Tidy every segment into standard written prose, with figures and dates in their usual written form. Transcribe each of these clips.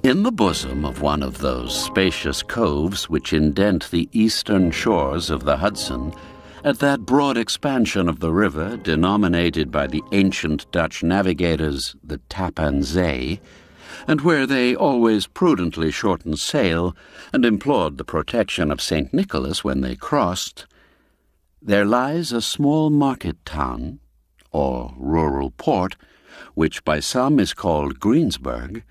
In the bosom of one of those spacious coves which indent the eastern shores of the Hudson, at that broad expansion of the river denominated by the ancient Dutch navigators the Tappan Zee, and where they always prudently shortened sail and implored the protection of St. Nicholas when they crossed, there lies a small market town, or rural port, which by some is called Greensburg,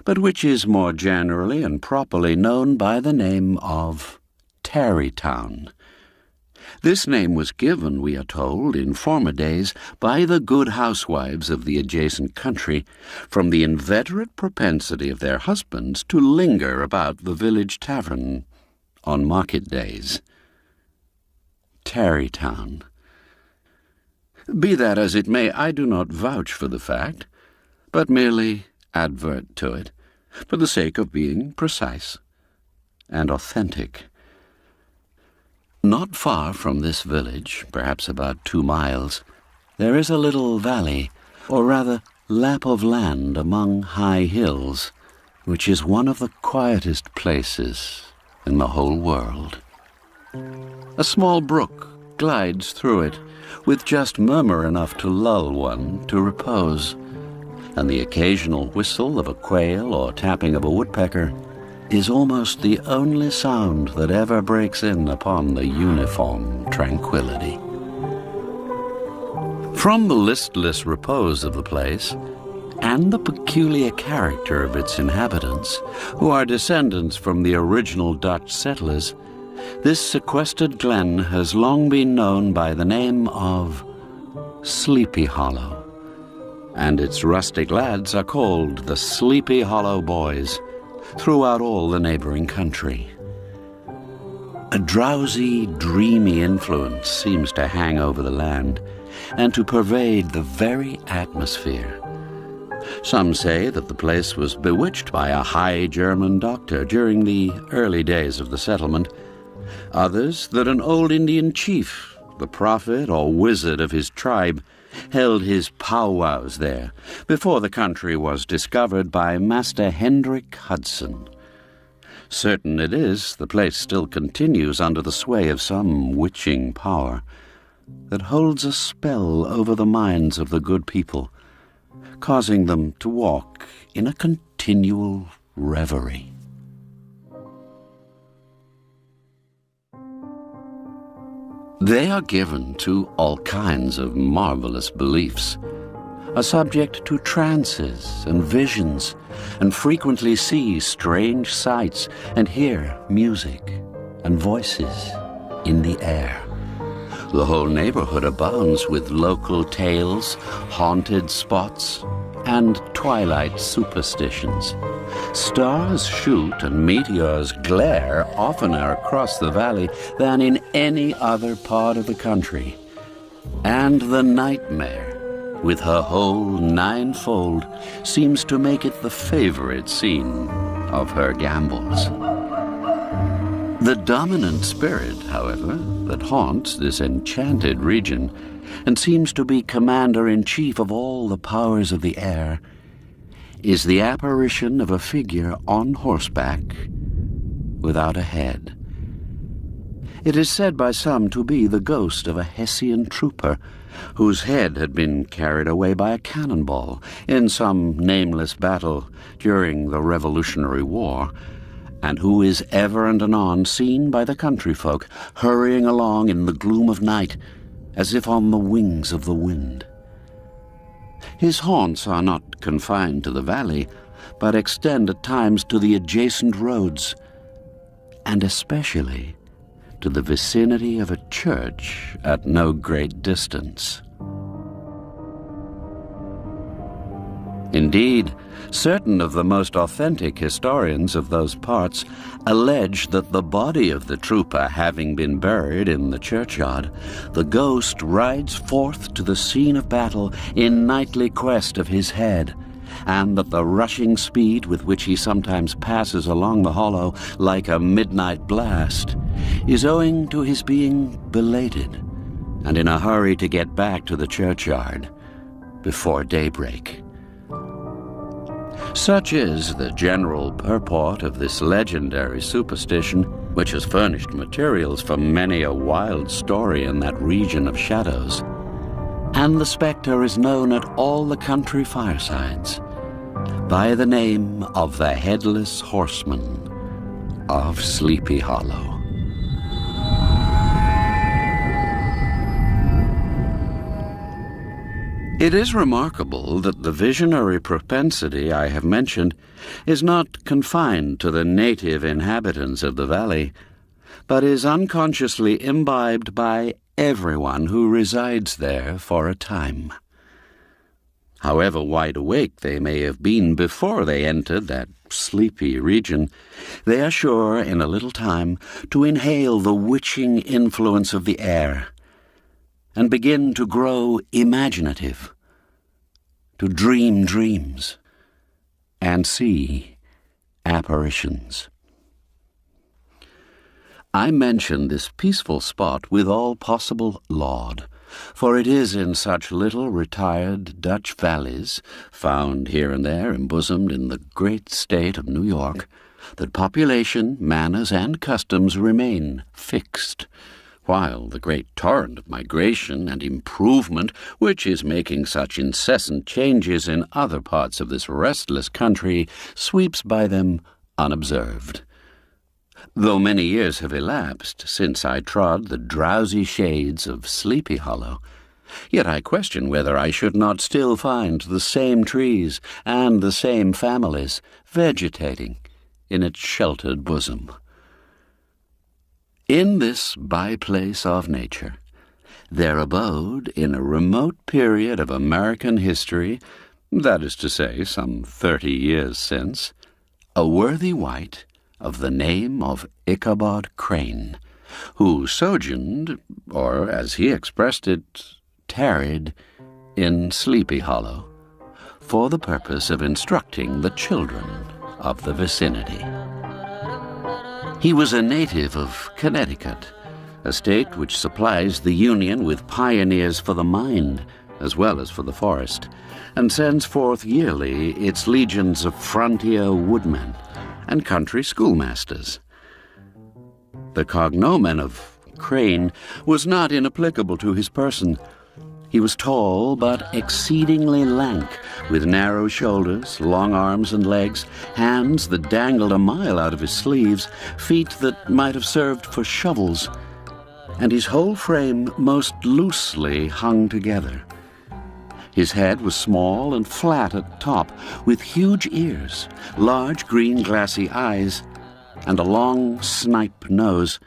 but which is more generally and properly known by the name of Tarry Town. This name was given, we are told, in former days by the good housewives of the adjacent country from the inveterate propensity of their husbands to linger about the village tavern on market days. Tarry Town. Be that as it may, I do not vouch for the fact, but merely advert to it, for the sake of being precise and authentic. Not far from this village, perhaps about 2 miles, there is a little valley, or rather lap of land among high hills, which is one of the quietest places in the whole world. A small brook glides through it, with just murmur enough to lull one to repose, and the occasional whistle of a quail or tapping of a woodpecker is almost the only sound that ever breaks in upon the uniform tranquility. From the listless repose of the place, and the peculiar character of its inhabitants, who are descendants from the original Dutch settlers, this sequestered glen has long been known by the name of Sleepy Hollow, and its rustic lads are called the Sleepy Hollow Boys throughout all the neighboring country. A drowsy, dreamy influence seems to hang over the land and to pervade the very atmosphere. Some say that the place was bewitched by a high German doctor during the early days of the settlement. Others that an old Indian chief, the prophet or wizard of his tribe, held his powwows there before the country was discovered by Master Hendrik Hudson. Certain it is, the place still continues under the sway of some witching power that holds a spell over the minds of the good people, causing them to walk in a continual reverie. They are given to all kinds of marvelous beliefs, are subject to trances and visions, and frequently see strange sights and hear music and voices in the air. The whole neighborhood abounds with local tales, haunted spots, and twilight superstitions. Stars shoot and meteors glare oftener across the valley than in any other part of the country. And the nightmare, with her whole ninefold, seems to make it the favorite scene of her gambols. The dominant spirit, however, that haunts this enchanted region and seems to be commander-in-chief of all the powers of the air, is the apparition of a figure on horseback without a head. It is said by some to be the ghost of a Hessian trooper whose head had been carried away by a cannonball in some nameless battle during the Revolutionary War, and who is ever and anon seen by the country folk hurrying along in the gloom of night as if on the wings of the wind. His haunts are not confined to the valley, but extend at times to the adjacent roads, and especially to the vicinity of a church at no great distance. Indeed, certain of the most authentic historians of those parts allege that the body of the trooper having been buried in the churchyard, the ghost rides forth to the scene of battle in nightly quest of his head, and that the rushing speed with which he sometimes passes along the hollow like a midnight blast is owing to his being belated and in a hurry to get back to the churchyard before daybreak. Such is the general purport of this legendary superstition, which has furnished materials for many a wild story in that region of shadows. And the spectre is known at all the country firesides by the name of the Headless Horseman of Sleepy Hollow. It is remarkable that the visionary propensity I have mentioned is not confined to the native inhabitants of the valley, but is unconsciously imbibed by everyone who resides there for a time. However wide awake they may have been before they entered that sleepy region, they are sure in a little time to inhale the witching influence of the air and begin to grow imaginative, to dream dreams and see apparitions. I mention this peaceful spot with all possible laud, for it is in such little retired Dutch valleys, found here and there embosomed in the great state of New York, that population, manners, and customs remain fixed, while the great torrent of migration and improvement, which is making such incessant changes in other parts of this restless country, sweeps by them unobserved. Though many years have elapsed since I trod the drowsy shades of Sleepy Hollow, yet I question whether I should not still find the same trees and the same families vegetating in its sheltered bosom. In this by-place of nature, there abode in a remote period of American history, that is to say, some 30 years since, a worthy wight of the name of Ichabod Crane, who sojourned, or as he expressed it, tarried, in Sleepy Hollow, for the purpose of instructing the children of the vicinity. He was a native of Connecticut, a state which supplies the Union with pioneers for the mind as well as for the forest, and sends forth yearly its legions of frontier woodmen and country schoolmasters. The cognomen of Crane was not inapplicable to his person. He was tall but exceedingly lank, with narrow shoulders, long arms and legs, hands that dangled a mile out of his sleeves, feet that might have served for shovels, and his whole frame most loosely hung together. His head was small and flat at top, with huge ears, large green glassy eyes, and a long snipe nose,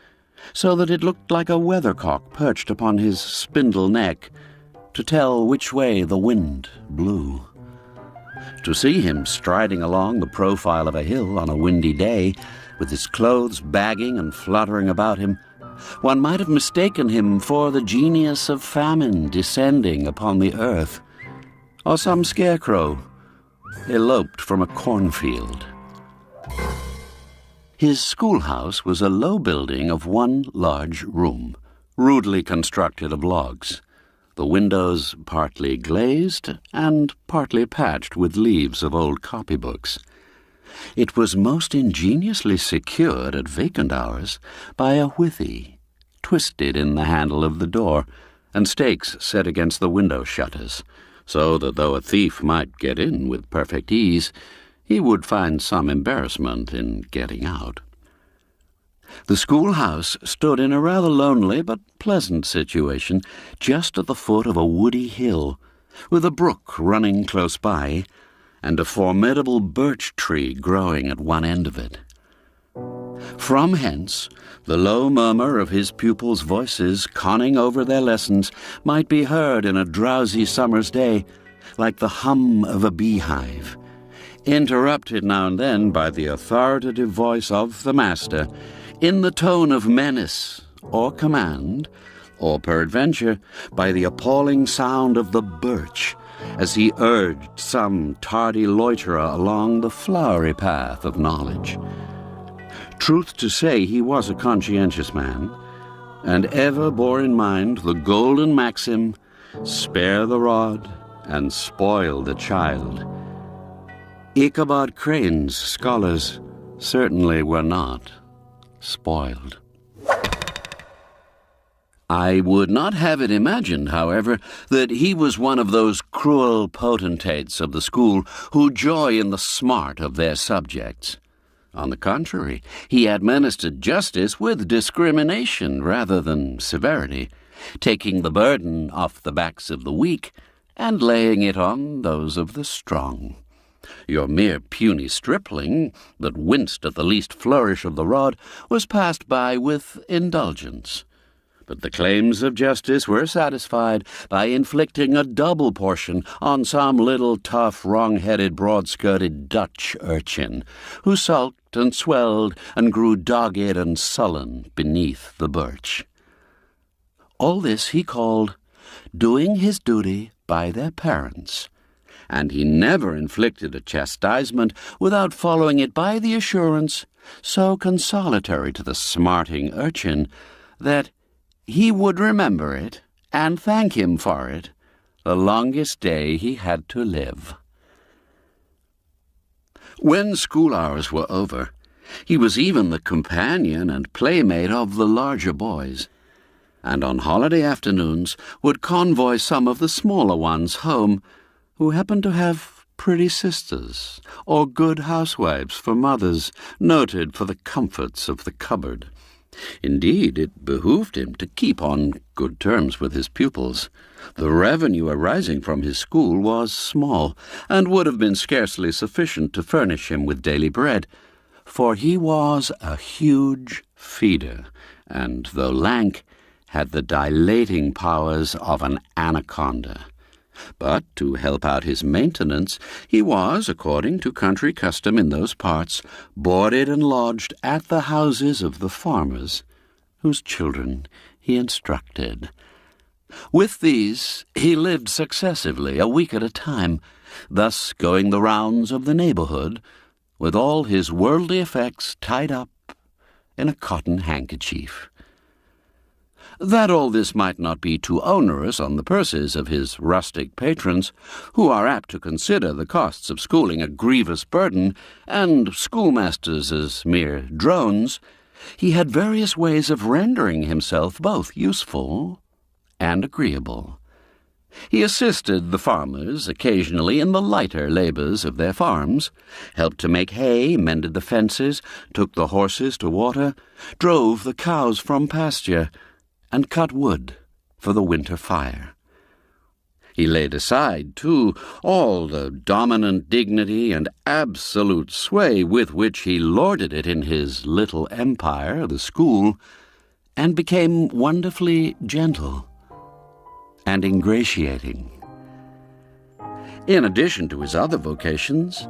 so that it looked like a weathercock perched upon his spindle neck to tell which way the wind blew. To see him striding along the profile of a hill on a windy day, with his clothes bagging and fluttering about him, one might have mistaken him for the genius of famine descending upon the earth, or some scarecrow eloped from a cornfield. His schoolhouse was a low building of one large room, rudely constructed of logs, the windows partly glazed and partly patched with leaves of old copybooks. It was most ingeniously secured at vacant hours by a withy twisted in the handle of the door, and stakes set against the window shutters, so that though a thief might get in with perfect ease, he would find some embarrassment in getting out. The schoolhouse stood in a rather lonely but pleasant situation, just at the foot of a woody hill, with a brook running close by, and a formidable birch tree growing at one end of it. From hence, the low murmur of his pupils' voices conning over their lessons might be heard in a drowsy summer's day, like the hum of a beehive, interrupted now and then by the authoritative voice of the master, in the tone of menace or command, or peradventure by the appalling sound of the birch, as he urged some tardy loiterer along the flowery path of knowledge. Truth to say, he was a conscientious man, and ever bore in mind the golden maxim, "Spare the rod and spoil the child." Ichabod Crane's scholars certainly were not spoiled. I would not have it imagined, however, that he was one of those cruel potentates of the school who joy in the smart of their subjects. On the contrary, he administered justice with discrimination rather than severity, taking the burden off the backs of the weak and laying it on those of the strong. Your mere puny stripling, that winced at the least flourish of the rod, was passed by with indulgence. But the claims of justice were satisfied by inflicting a double portion on some little tough, wrong-headed, broad-skirted Dutch urchin, who sulked and swelled and grew dogged and sullen beneath the birch. All this he called doing his duty by their parents, and he never inflicted a chastisement without following it by the assurance, so consolatory to the smarting urchin, that he would remember it and thank him for it the longest day he had to live. When school hours were over, he was even the companion and playmate of the larger boys, and on holiday afternoons would convoy some of the smaller ones home who happened to have pretty sisters or good housewives for mothers, noted for the comforts of the cupboard. Indeed, it behooved him to keep on good terms with his pupils. The revenue arising from his school was small, and would have been scarcely sufficient to furnish him with daily bread, for he was a huge feeder, and, though lank, had the dilating powers of an anaconda. But to help out his maintenance, he was, according to country custom in those parts, boarded and lodged at the houses of the farmers, whose children he instructed. With these he lived successively, a week at a time, thus going the rounds of the neighborhood, with all his worldly effects tied up in a cotton handkerchief. That all this might not be too onerous on the purses of his rustic patrons, who are apt to consider the costs of schooling a grievous burden, and schoolmasters as mere drones, he had various ways of rendering himself both useful and agreeable. He assisted the farmers occasionally in the lighter labours of their farms, helped to make hay, mended the fences, took the horses to water, drove the cows from pasture, and cut wood for the winter fire. He laid aside, too, all the dominant dignity and absolute sway with which he lorded it in his little empire, the school, and became wonderfully gentle and ingratiating. In addition to his other vocations,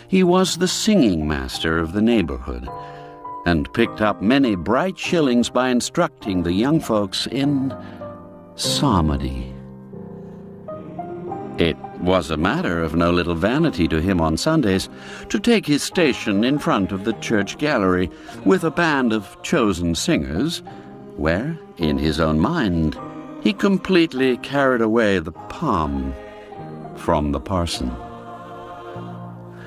he was the singing master of the neighborhood, and picked up many bright shillings by instructing the young folks in psalmody. It was a matter of no little vanity to him on Sundays to take his station in front of the church gallery with a band of chosen singers, where, in his own mind, he completely carried away the palm from the parson.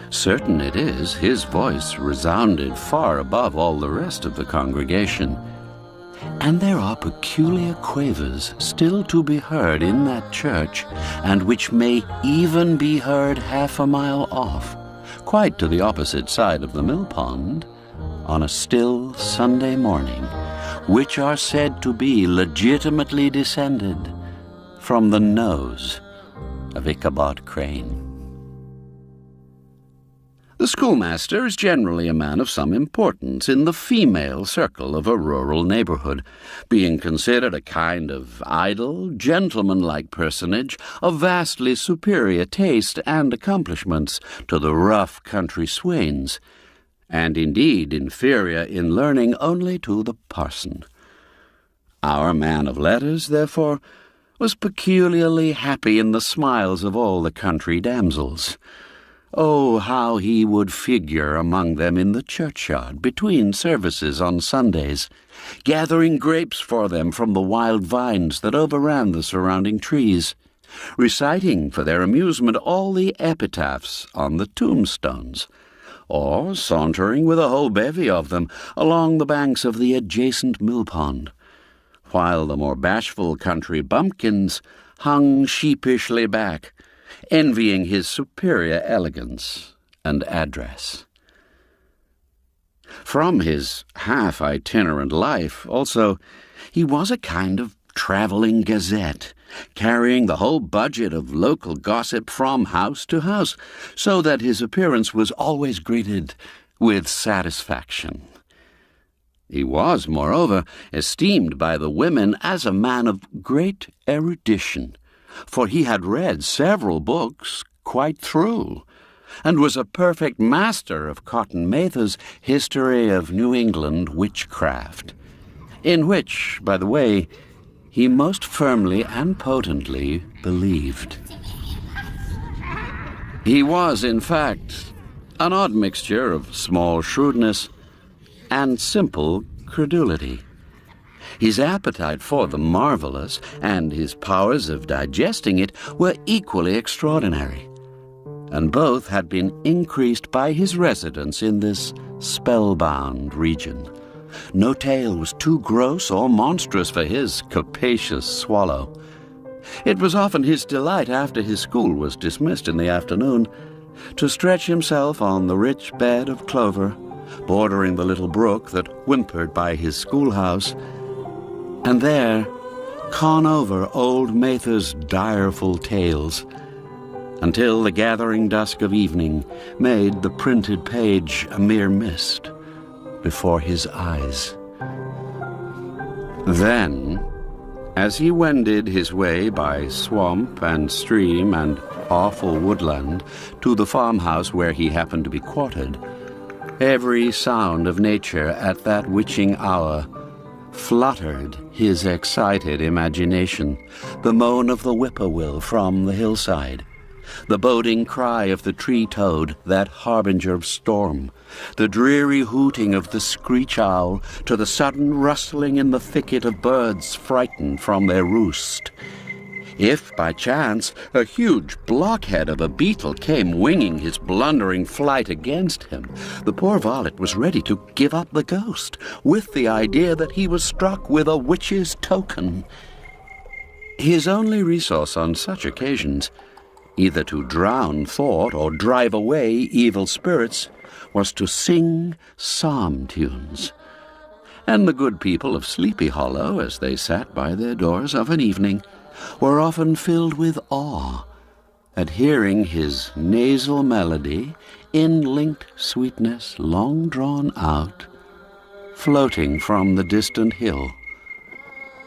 Certain it is, his voice resounded far above all the rest of the congregation, and there are peculiar quavers still to be heard in that church, and which may even be heard half a mile off, quite to the opposite side of the mill pond, on a still Sunday morning, which are said to be legitimately descended from the nose of Ichabod Crane. The schoolmaster is generally a man of some importance in the female circle of a rural neighborhood, being considered a kind of idle, gentlemanlike personage of vastly superior taste and accomplishments to the rough country swains, and indeed inferior in learning only to the parson. Our man of letters, therefore, was peculiarly happy in the smiles of all the country damsels. Oh, how he would figure among them in the churchyard between services on Sundays, gathering grapes for them from the wild vines that overran the surrounding trees, reciting for their amusement all the epitaphs on the tombstones, or sauntering with a whole bevy of them along the banks of the adjacent mill pond, while the more bashful country bumpkins hung sheepishly back, envying his superior elegance and address. From his half-itinerant life, also, he was a kind of traveling gazette, carrying the whole budget of local gossip from house to house, so that his appearance was always greeted with satisfaction. He was, moreover, esteemed by the women as a man of great erudition, for he had read several books quite through, and was a perfect master of Cotton Mather's History of New England Witchcraft, in which, by the way, he most firmly and potently believed. He was, in fact, an odd mixture of small shrewdness and simple credulity. His appetite for the marvelous and his powers of digesting it were equally extraordinary, and both had been increased by his residence in this spellbound region. No tale was too gross or monstrous for his capacious swallow. It was often his delight, after his school was dismissed in the afternoon, to stretch himself on the rich bed of clover, bordering the little brook that whimpered by his schoolhouse, and there con over old Mather's direful tales, until the gathering dusk of evening made the printed page a mere mist before his eyes. Then, as he wended his way by swamp and stream and awful woodland to the farmhouse where he happened to be quartered, every sound of nature at that witching hour fluttered his excited imagination, the moan of the whippoorwill from the hillside, the boding cry of the tree-toad, that harbinger of storm, the dreary hooting of the screech owl, to the sudden rustling in the thicket of birds frightened from their roost. If, by chance, a huge blockhead of a beetle came winging his blundering flight against him, the poor varlet was ready to give up the ghost, with the idea that he was struck with a witch's token. His only resource on such occasions, either to drown thought or drive away evil spirits, was to sing psalm tunes. And the good people of Sleepy Hollow, as they sat by their doors of an evening, were often filled with awe at hearing his nasal melody, in linked sweetness long drawn out, floating from the distant hill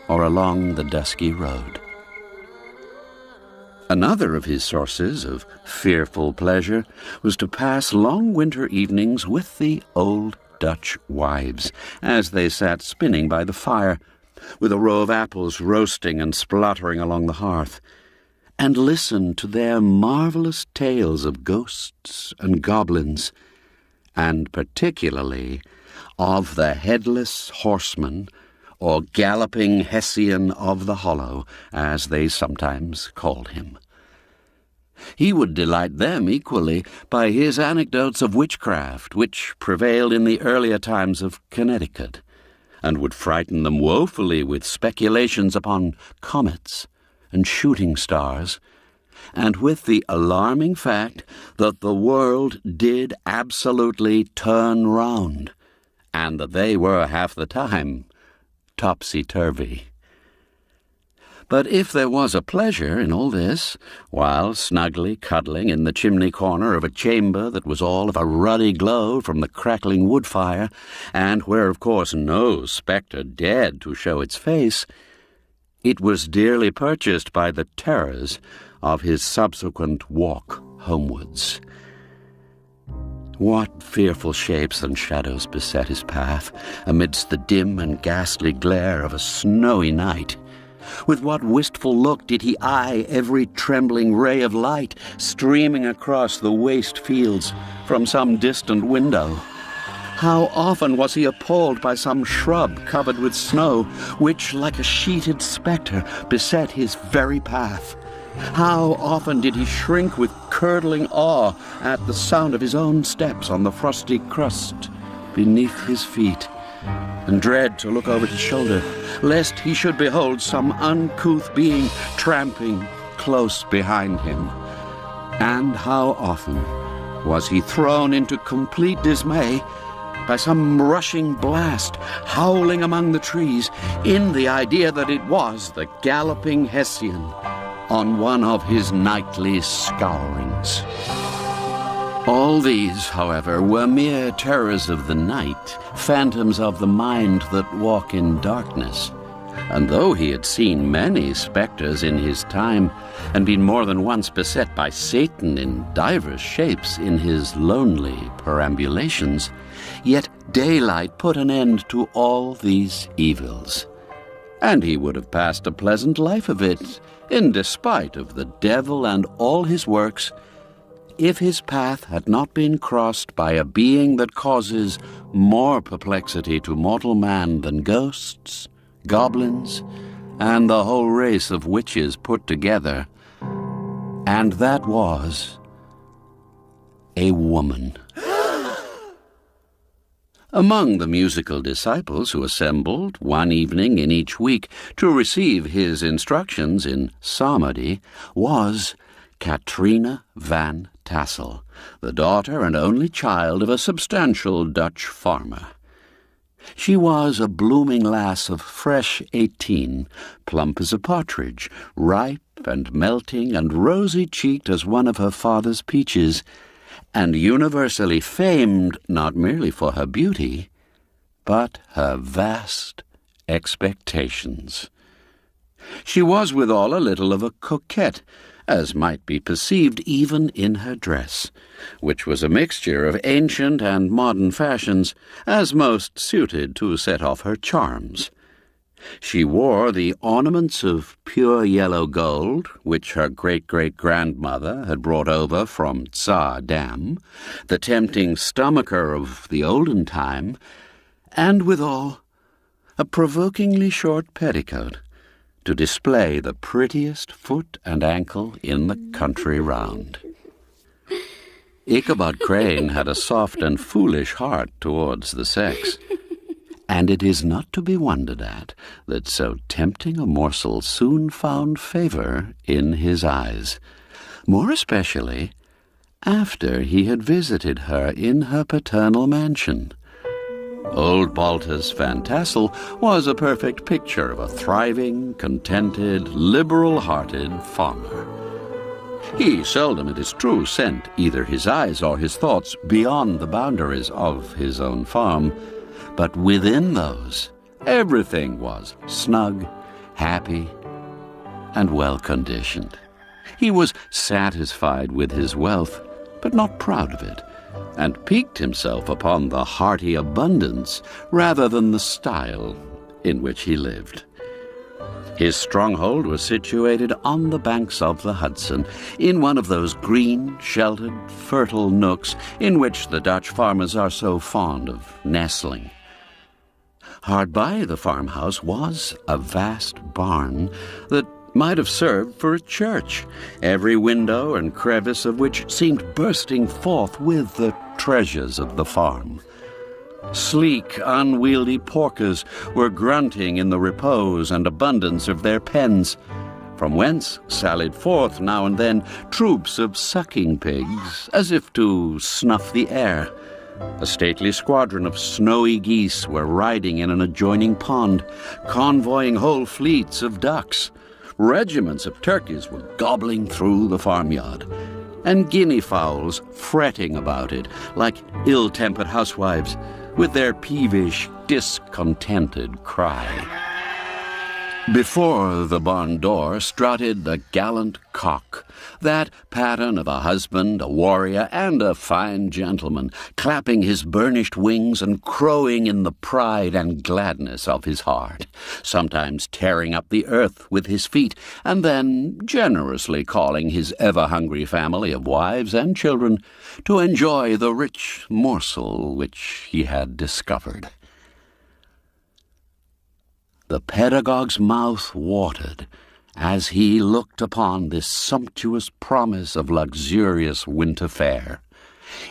or along the dusky road. Another of his sources of fearful pleasure was to pass long winter evenings with the old Dutch wives, as they sat spinning by the fire, with a row of apples roasting and spluttering along the hearth, and listen to their marvelous tales of ghosts and goblins, and particularly of the Headless Horseman, or Galloping Hessian of the Hollow, as they sometimes called him. He would delight them equally by his anecdotes of witchcraft, which prevailed in the earlier times of Connecticut, and would frighten them woefully with speculations upon comets and shooting stars, and with the alarming fact that the world did absolutely turn round, and that they were half the time topsy-turvy. But if there was a pleasure in all this, while snugly cuddling in the chimney corner of a chamber that was all of a ruddy glow from the crackling wood fire, and where, of course, no spectre dared to show its face, it was dearly purchased by the terrors of his subsequent walk homewards. What fearful shapes and shadows beset his path amidst the dim and ghastly glare of a snowy night! With what wistful look did he eye every trembling ray of light streaming across the waste fields from some distant window! How often was he appalled by some shrub covered with snow, which, like a sheeted spectre, beset his very path, How often did he shrink with curdling awe at the sound of his own steps on the frosty crust beneath his feet, and dread to look over his shoulder, lest he should behold some uncouth being tramping close behind him. And how often was he thrown into complete dismay by some rushing blast howling among the trees, in the idea that it was the galloping Hessian on one of his nightly scourings. All these, however, were mere terrors of the night, phantoms of the mind that walk in darkness. And though he had seen many spectres in his time, and been more than once beset by Satan in divers shapes in his lonely perambulations, yet daylight put an end to all these evils, and he would have passed a pleasant life of it, in despite of the devil and all his works, if his path had not been crossed by a being that causes more perplexity to mortal man than ghosts, goblins, and the whole race of witches put together, and that was a woman. Among the musical disciples who assembled one evening in each week to receive his instructions in psalmody was Katrina Van Tassel, the daughter and only child of a substantial Dutch farmer. She was a blooming lass of fresh 18, plump as a partridge, ripe and melting and rosy-cheeked as one of her father's peaches, and universally famed not merely for her beauty, but her vast expectations. She was withal a little of a coquette, as might be perceived even in her dress, which was a mixture of ancient and modern fashions, as most suited to set off her charms. She wore the ornaments of pure yellow gold, which her great-great-grandmother had brought over from Tsar Dam, the tempting stomacher of the olden time, and withal a provokingly short petticoat, to display the prettiest foot and ankle in the country round. Ichabod Crane had a soft and foolish heart towards the sex, and it is not to be wondered at that so tempting a morsel soon found favor in his eyes, more especially after he had visited her in her paternal mansion. Old Baltus Van Tassel was a perfect picture of a thriving, contented, liberal-hearted farmer. He seldom, it is true, sent either his eyes or his thoughts beyond the boundaries of his own farm, but within those everything was snug, happy, and well-conditioned. He was satisfied with his wealth, but not proud of it, and piqued himself upon the hearty abundance rather than the style in which he lived. His stronghold was situated on the banks of the Hudson, in one of those green, sheltered, fertile nooks in which the Dutch farmers are so fond of nestling. Hard by the farmhouse was a vast barn that might have served for a church, every window and crevice of which seemed bursting forth with the treasures of the farm. Sleek, unwieldy porkers were grunting in the repose and abundance of their pens, from whence sallied forth now and then troops of sucking pigs, as if to snuff the air. A stately squadron of snowy geese were riding in an adjoining pond, convoying whole fleets of ducks. Regiments of turkeys were gobbling through the farmyard, and guinea fowls fretting about it like ill-tempered housewives, with their peevish, discontented cry. Before the barn door strutted the gallant cock, that pattern of a husband, a warrior, and a fine gentleman, clapping his burnished wings and crowing in the pride and gladness of his heart, sometimes tearing up the earth with his feet, and then generously calling his ever-hungry family of wives and children to enjoy the rich morsel which he had discovered. The pedagogue's mouth watered, as he looked upon this sumptuous promise of luxurious winter fare.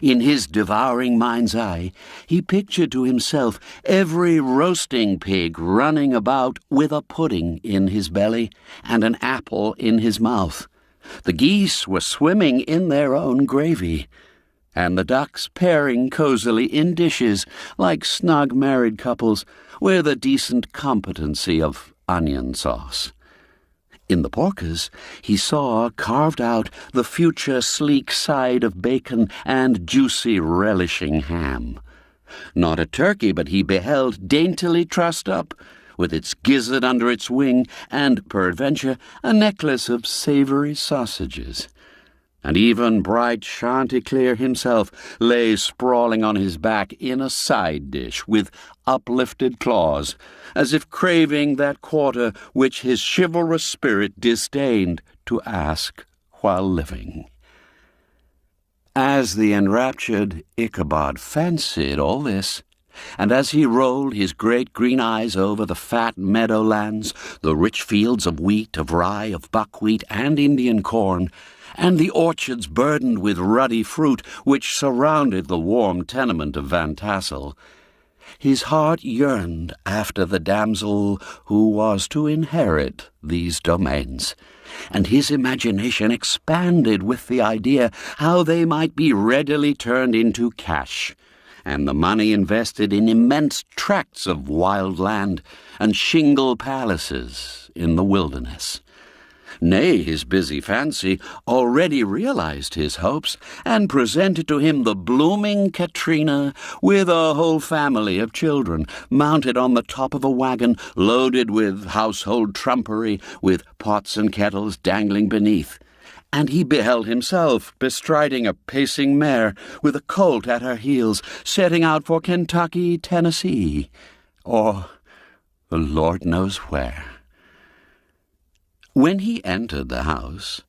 In his devouring mind's eye, he pictured to himself every roasting pig running about with a pudding in his belly and an apple in his mouth. The geese were swimming in their own gravy, and the ducks pairing cosily in dishes like snug married couples with a decent competency of onion sauce. In the porkers, he saw carved out the future sleek side of bacon and juicy relishing ham. Not a turkey, but he beheld daintily trussed up, with its gizzard under its wing, and, peradventure, a necklace of savoury sausages. And even bright Chanticleer himself lay sprawling on his back in a side dish with uplifted claws, as if craving that quarter which his chivalrous spirit disdained to ask while living. As the enraptured Ichabod fancied all this, and as he rolled his great green eyes over the fat meadowlands, the rich fields of wheat, of rye, of buckwheat, and Indian corn, and the orchards burdened with ruddy fruit which surrounded the warm tenement of Van Tassel, his heart yearned after the damsel who was to inherit these domains, and his imagination expanded with the idea how they might be readily turned into cash, and the money invested in immense tracts of wild land and shingle palaces in the wilderness. Nay, his busy fancy already realized his hopes, and presented to him the blooming Katrina with a whole family of children, mounted on the top of a wagon loaded with household trumpery, with pots and kettles dangling beneath. And he beheld himself bestriding a pacing mare, with a colt at her heels, setting out for Kentucky, Tennessee, or the Lord knows where. When he entered the house,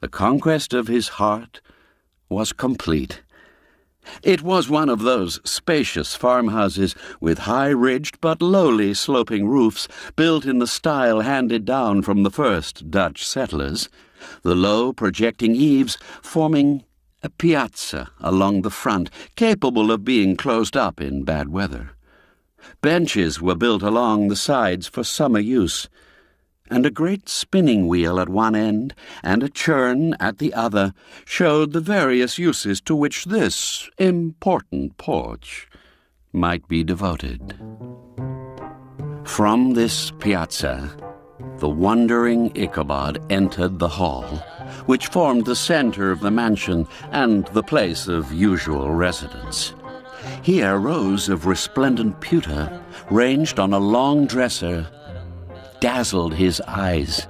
the conquest of his heart was complete. It was one of those spacious farmhouses with high-ridged but lowly sloping roofs, built in the style handed down from the first Dutch settlers, the low projecting eaves forming a piazza along the front, capable of being closed up in bad weather. Benches were built along the sides for summer use, and a great spinning wheel at one end and a churn at the other showed the various uses to which this important porch might be devoted. From this piazza, the wondering Ichabod entered the hall, which formed the center of the mansion and the place of usual residence. Here rows of resplendent pewter, ranged on a long dresser, dazzled his eyes.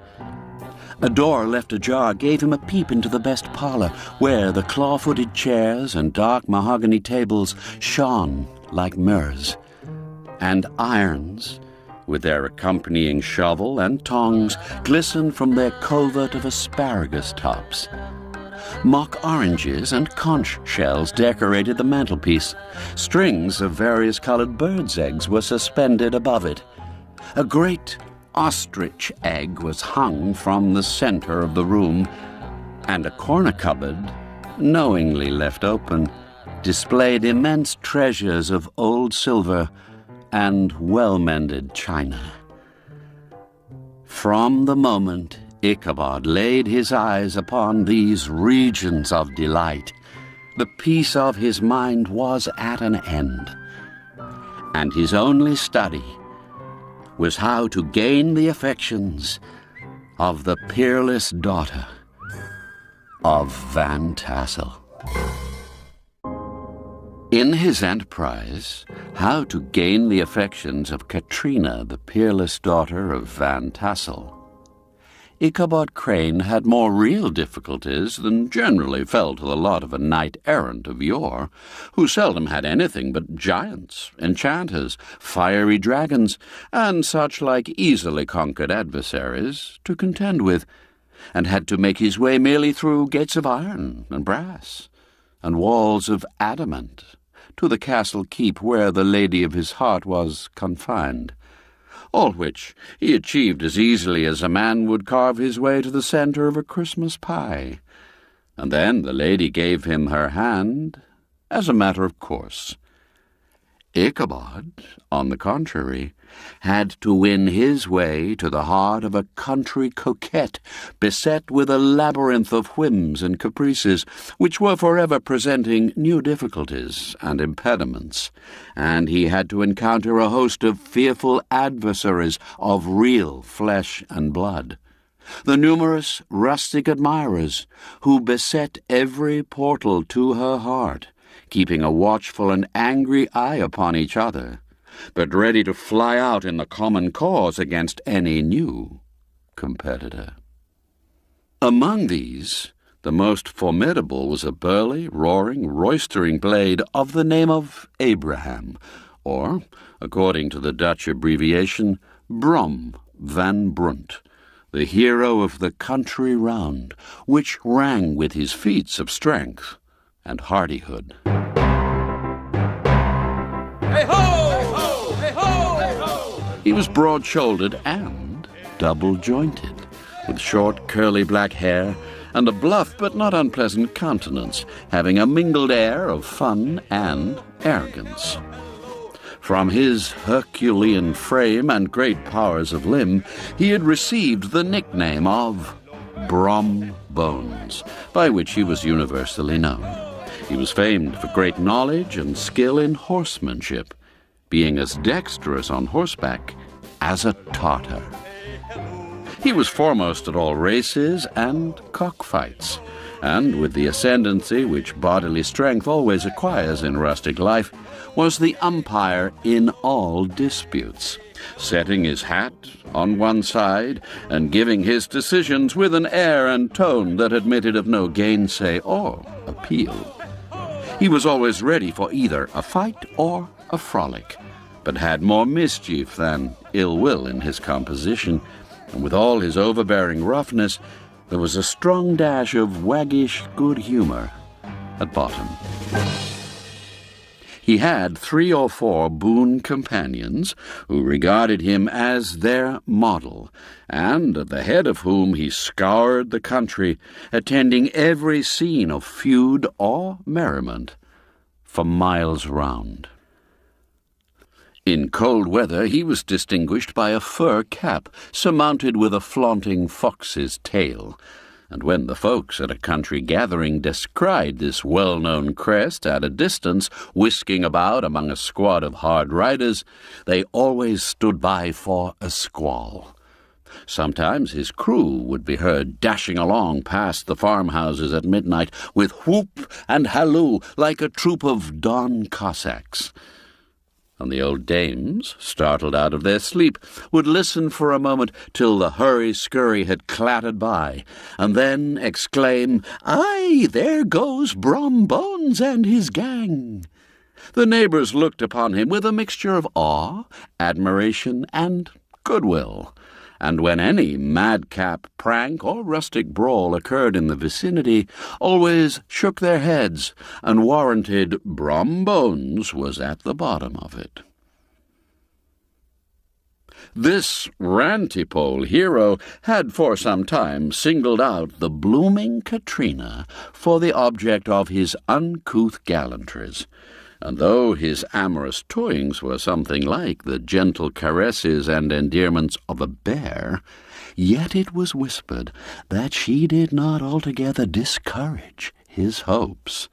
A door left ajar gave him a peep into the best parlor, where the claw-footed chairs and dark mahogany tables shone like mirrors, and irons, with their accompanying shovel and tongs, glistened from their covert of asparagus tops. Mock oranges and conch shells decorated the mantelpiece. Strings of various-colored birds' eggs were suspended above it. A great ostrich egg was hung from the center of the room, and a corner cupboard, knowingly left open, displayed immense treasures of old silver and well-mended china. From the moment Ichabod laid his eyes upon these regions of delight, the peace of his mind was at an end, and his only study was how to gain the affections of the peerless daughter of Van Tassel. In his enterprise, how to gain the affections of Katrina, the peerless daughter of Van Tassel, Ichabod Crane had more real difficulties than generally fell to the lot of a knight-errant of yore, who seldom had anything but giants, enchanters, fiery dragons, and such like easily conquered adversaries to contend with, and had to make his way merely through gates of iron and brass, and walls of adamant, to the castle keep where the lady of his heart was confined. all which he achieved as easily as a man would carve his way to the centre of a Christmas pie. And then the lady gave him her hand as a matter of course. Ichabod, on the contrary, had to win his way to the heart of a country coquette beset with a labyrinth of whims and caprices, which were forever presenting new difficulties and impediments, and he had to encounter a host of fearful adversaries of real flesh and blood. The numerous rustic admirers who beset every portal to her heart, keeping a watchful and angry eye upon each other, but ready to fly out in the common cause against any new competitor. Among these, the most formidable was a burly, roaring, roistering blade of the name of Abraham, or, according to the Dutch abbreviation, Brom Van Brunt, the hero of the country round, which rang with his feats of strength and hardihood. Hey-ho! Hey-ho! Hey-ho! He was broad-shouldered and double-jointed, with short, curly black hair and a bluff but not unpleasant countenance, having a mingled air of fun and arrogance. From his Herculean frame and great powers of limb, he had received the nickname of Brom Bones, by which he was universally known. He was famed for great knowledge and skill in horsemanship, being as dexterous on horseback as a Tartar. He was foremost at all races and cockfights, and with the ascendancy which bodily strength always acquires in rustic life, was the umpire in all disputes, setting his hat on one side and giving his decisions with an air and tone that admitted of no gainsay or appeal. He was always ready for either a fight or a frolic, but had more mischief than ill will in his composition, and with all his overbearing roughness, there was a strong dash of waggish good humour at bottom. He had 3 or 4 boon companions who regarded him as their model, and at the head of whom he scoured the country, attending every scene of feud or merriment for miles round. In cold weather he was distinguished by a fur cap surmounted with a flaunting fox's tail, and when the folks at a country gathering descried this well-known crest at a distance, whisking about among a squad of hard riders, they always stood by for a squall. Sometimes his crew would be heard dashing along past the farmhouses at midnight with whoop and halloo like a troop of Don Cossacks. And the old dames, startled out of their sleep, would listen for a moment till the hurry-scurry had clattered by, and then exclaim, "Aye, there goes Brom Bones and his gang." The neighbours looked upon him with a mixture of awe, admiration, and goodwill, and when any madcap prank or rustic brawl occurred in the vicinity, always shook their heads and warranted Brom Bones was at the bottom of it. This rantipole hero had for some time singled out the blooming Katrina for the object of his uncouth gallantries, and though his amorous toyings were something like the gentle caresses and endearments of a bear, yet it was whispered that she did not altogether discourage his hopes.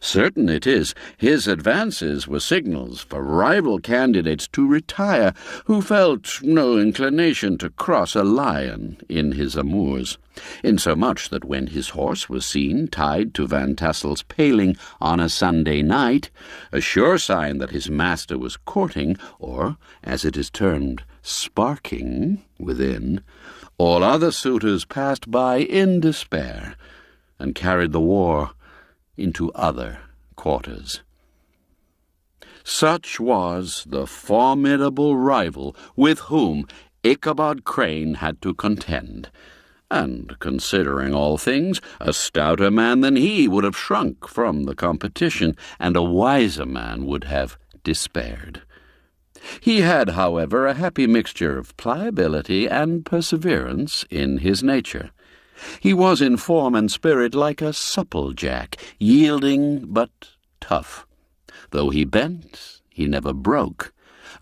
Certain it is, his advances were signals for rival candidates to retire who felt no inclination to cross a lion in his amours, insomuch that when his horse was seen tied to Van Tassel's paling on a Sunday night, a sure sign that his master was courting, or, as it is termed, sparking, within, all other suitors passed by in despair, and carried the war into other quarters. Such was the formidable rival with whom Ichabod Crane had to contend, and, considering all things, a stouter man than he would have shrunk from the competition, and a wiser man would have despaired. He had, however, a happy mixture of pliability and perseverance in his nature. He was in form and spirit like a supple jack, yielding but tough. Though he bent, he never broke,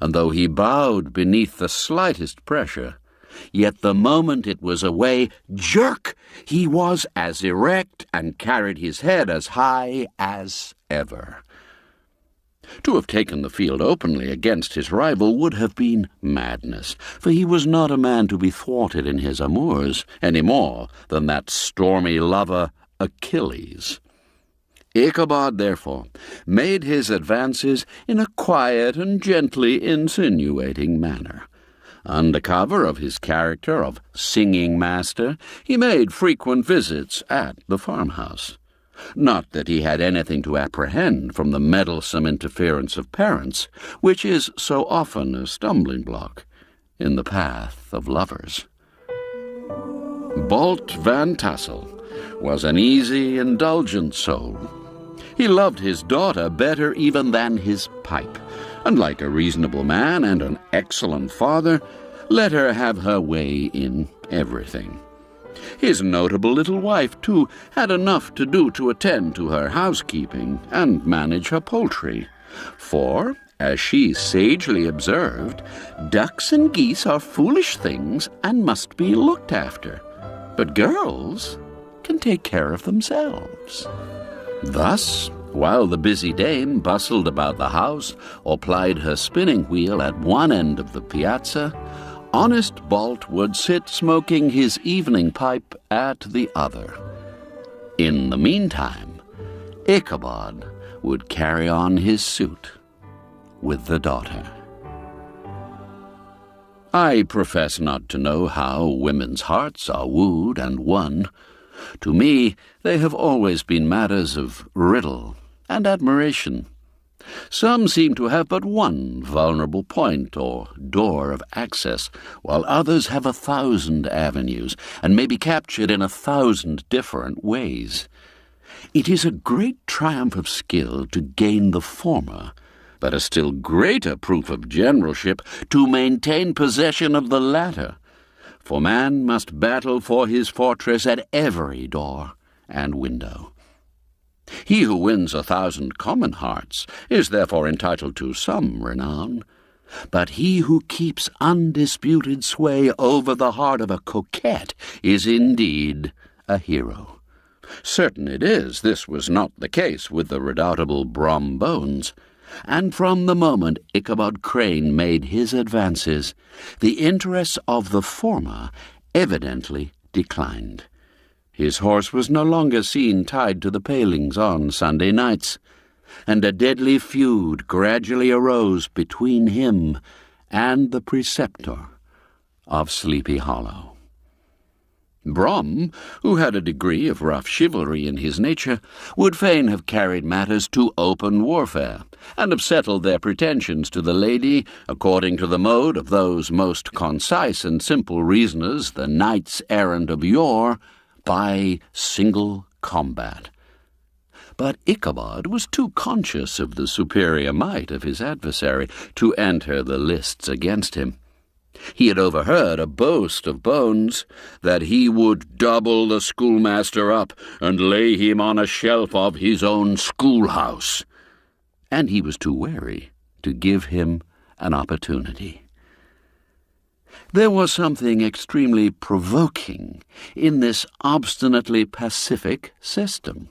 and though he bowed beneath the slightest pressure, yet the moment it was away, jerk, he was as erect and carried his head as high as ever. To have taken the field openly against his rival would have been madness, for he was not a man to be thwarted in his amours, any more than that stormy lover Achilles. Ichabod, therefore, made his advances in a quiet and gently insinuating manner. Under cover of his character of singing master, he made frequent visits at the farmhouse. Not that he had anything to apprehend from the meddlesome interference of parents, which is so often a stumbling block in the path of lovers. Bolt Van Tassel was an easy, indulgent soul. He loved his daughter better even than his pipe, and like a reasonable man and an excellent father, let her have her way in everything. His notable little wife, too, had enough to do to attend to her housekeeping and manage her poultry. For, as she sagely observed, ducks and geese are foolish things and must be looked after, but girls can take care of themselves. Thus, while the busy dame bustled about the house or plied her spinning wheel at one end of the piazza, honest Bolt would sit smoking his evening pipe at the other. In the meantime, Ichabod would carry on his suit with the daughter. I profess not to know how women's hearts are wooed and won. To me, they have always been matters of riddle and admiration. Some seem to have but one vulnerable point or door of access, while others have 1,000 avenues, and may be captured in 1,000 different ways. It is a great triumph of skill to gain the former, but a still greater proof of generalship to maintain possession of the latter. For man must battle for his fortress at every door and window. He who wins 1,000 common hearts is therefore entitled to some renown, but he who keeps undisputed sway over the heart of a coquette is indeed a hero. Certain it is this was not the case with the redoubtable Brom Bones, and from the moment Ichabod Crane made his advances, the interests of the former evidently declined. His horse was no longer seen tied to the palings on Sunday nights, and a deadly feud gradually arose between him and the preceptor of Sleepy Hollow. Brom, who had a degree of rough chivalry in his nature, would fain have carried matters to open warfare, and have settled their pretensions to the lady according to the mode of those most concise and simple reasoners, the knights-errant of yore, by single combat. But Ichabod was too conscious of the superior might of his adversary to enter the lists against him. He had overheard a boast of Bones that he would double the schoolmaster up and lay him on a shelf of his own schoolhouse, and he was too wary to give him an opportunity. There was something extremely provoking in this obstinately pacific system.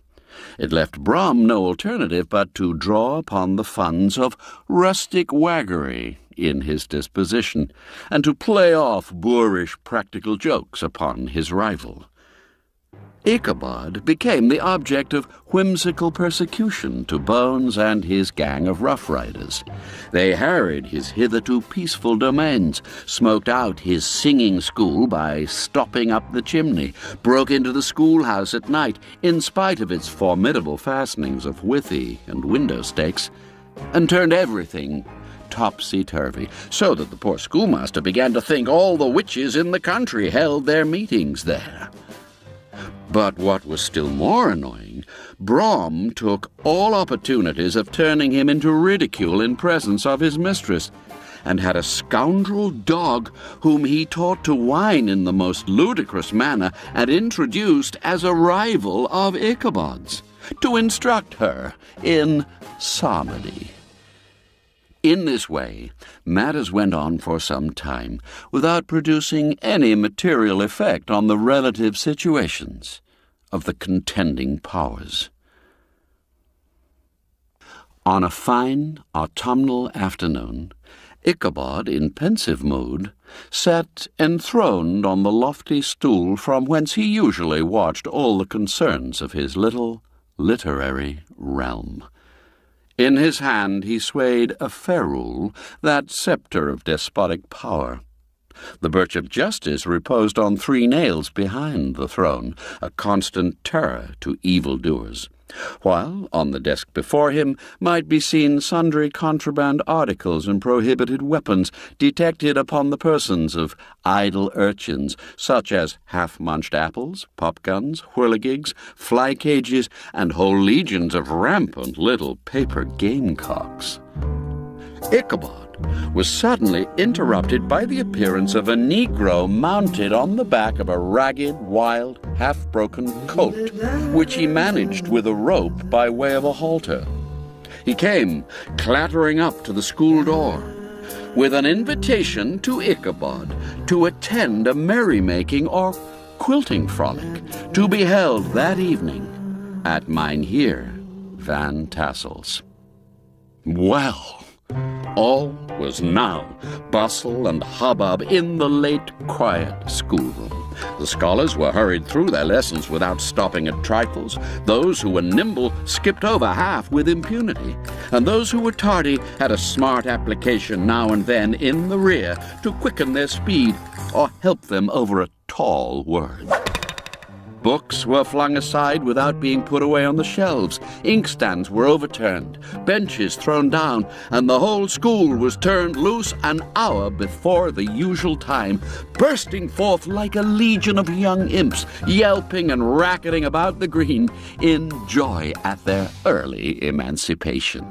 It left Brom no alternative but to draw upon the funds of rustic waggery in his disposition, and to play off boorish practical jokes upon his rival. Ichabod became the object of whimsical persecution to Bones and his gang of rough riders. They harried his hitherto peaceful domains, smoked out his singing school by stopping up the chimney, broke into the schoolhouse at night, in spite of its formidable fastenings of withy and window stakes, and turned everything topsy-turvy, so that the poor schoolmaster began to think all the witches in the country held their meetings there. But what was still more annoying, Brom took all opportunities of turning him into ridicule in presence of his mistress, and had a scoundrel dog whom he taught to whine in the most ludicrous manner and introduced as a rival of Ichabod's, to instruct her in psalmody. In this way, matters went on for some time, without producing any material effect on the relative situations of the contending powers. On a fine autumnal afternoon, Ichabod, in pensive mood, sat enthroned on the lofty stool from whence he usually watched all the concerns of his little literary realm. In his hand he swayed a ferule, that sceptre of despotic power. The birch of justice reposed on 3 nails behind the throne, a constant terror to evildoers, while on the desk before him might be seen sundry contraband articles and prohibited weapons detected upon the persons of idle urchins, such as half-munched apples, pop-guns, whirligigs, fly-cages, and whole legions of rampant little paper gamecocks. Ichabod was suddenly interrupted by the appearance of a Negro mounted on the back of a ragged, wild, half-broken colt, which he managed with a rope by way of a halter. He came clattering up to the school door with an invitation to Ichabod to attend a merrymaking or quilting frolic to be held that evening at Mynheer Van Tassel's. Well, all was now bustle and hubbub in the late quiet schoolroom. The scholars were hurried through their lessons without stopping at trifles. Those who were nimble skipped over half with impunity, and those who were tardy had a smart application now and then in the rear to quicken their speed or help them over a tall word. Books were flung aside without being put away on the shelves. Inkstands were overturned, benches thrown down, and the whole school was turned loose an hour before the usual time, bursting forth like a legion of young imps, yelping and racketing about the green in joy at their early emancipation.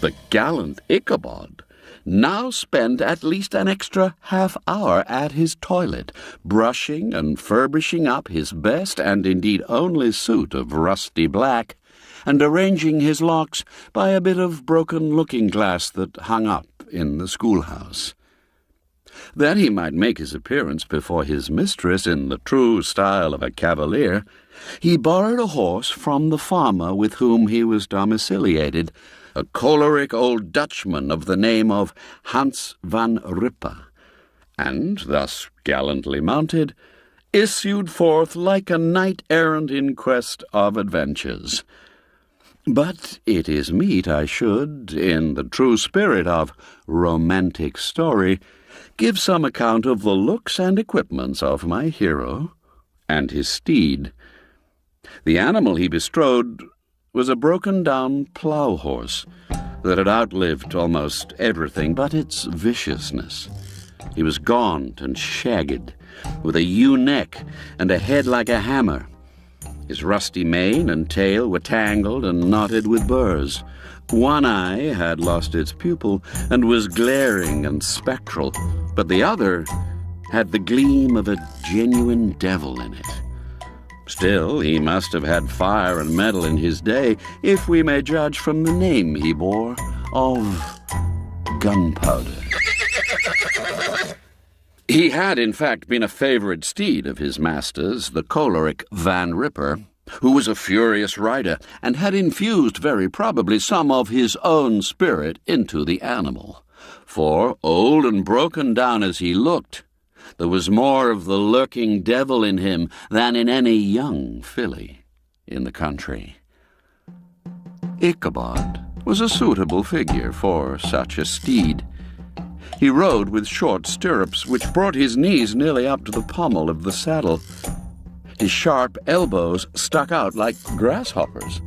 The gallant Ichabod now spent at least an extra half-hour at his toilet, brushing and furbishing up his best and indeed only suit of rusty black, and arranging his locks by a bit of broken looking-glass that hung up in the schoolhouse. That he might make his appearance before his mistress in the true style of a cavalier, he borrowed a horse from the farmer with whom he was domiciliated, a choleric old Dutchman of the name of Hans van Ripper, and, thus gallantly mounted, issued forth like a knight-errant in quest of adventures. But it is meet I should, in the true spirit of romantic story, give some account of the looks and equipments of my hero and his steed. The animal he bestrode was a broken-down plough horse that had outlived almost everything but its viciousness. He was gaunt and shagged, with a ewe-neck and a head like a hammer. His rusty mane and tail were tangled and knotted with burrs. One eye had lost its pupil and was glaring and spectral, but the other had the gleam of a genuine devil in it. Still, he must have had fire and metal in his day, if we may judge from the name he bore of Gunpowder. He had, in fact, been a favorite steed of his master's, the choleric Van Ripper, who was a furious rider, and had infused, very probably, some of his own spirit into the animal. For, old and broken down as he looked, there was more of the lurking devil in him than in any young filly in the country. Ichabod was a suitable figure for such a steed. He rode with short stirrups which brought his knees nearly up to the pommel of the saddle. His sharp elbows stuck out like grasshoppers.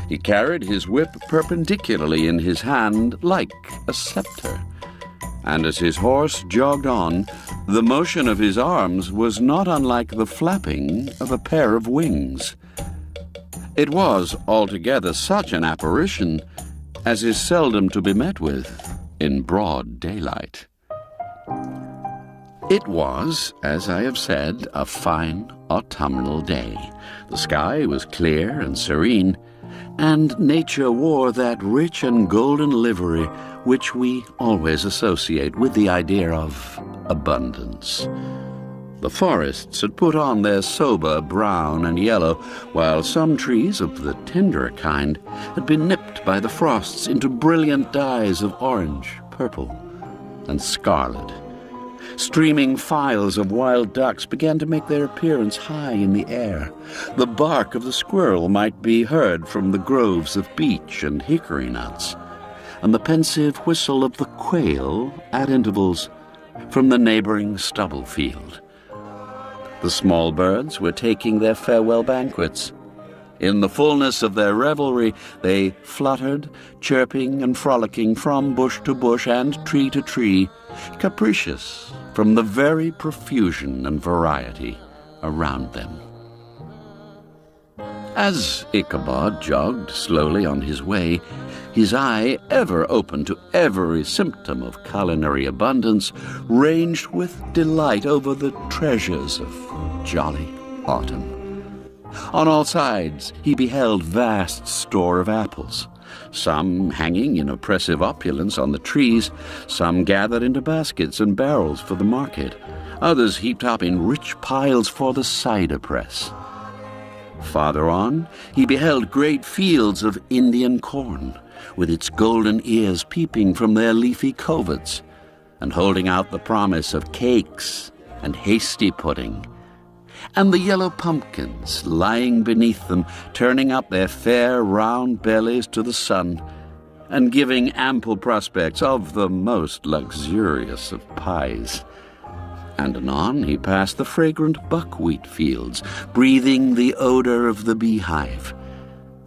He carried his whip perpendicularly in his hand like a scepter, and as his horse jogged on, the motion of his arms was not unlike the flapping of a pair of wings. It was altogether such an apparition as is seldom to be met with in broad daylight. It was, as I have said, a fine autumnal day. The sky was clear and serene, and nature wore that rich and golden livery which we always associate with the idea of abundance. The forests had put on their sober brown and yellow, while some trees of the tenderer kind had been nipped by the frosts into brilliant dyes of orange, purple, and scarlet. Streaming files of wild ducks began to make their appearance high in the air. The bark of the squirrel might be heard from the groves of beech and hickory nuts, and the pensive whistle of the quail, at intervals, from the neighboring stubble field. The small birds were taking their farewell banquets. In the fullness of their revelry, they fluttered, chirping and frolicking from bush to bush and tree to tree, capricious from the very profusion and variety around them. As Ichabod jogged slowly on his way, his eye, ever open to every symptom of culinary abundance, ranged with delight over the treasures of jolly autumn. On all sides he beheld vast store of apples, some hanging in oppressive opulence on the trees, some gathered into baskets and barrels for the market, others heaped up in rich piles for the cider press. Farther on he beheld great fields of Indian corn, with its golden ears peeping from their leafy coverts, and holding out the promise of cakes and hasty pudding, and the yellow pumpkins lying beneath them, turning up their fair round bellies to the sun, and giving ample prospects of the most luxurious of pies. And anon he passed the fragrant buckwheat fields, breathing the odor of the beehive,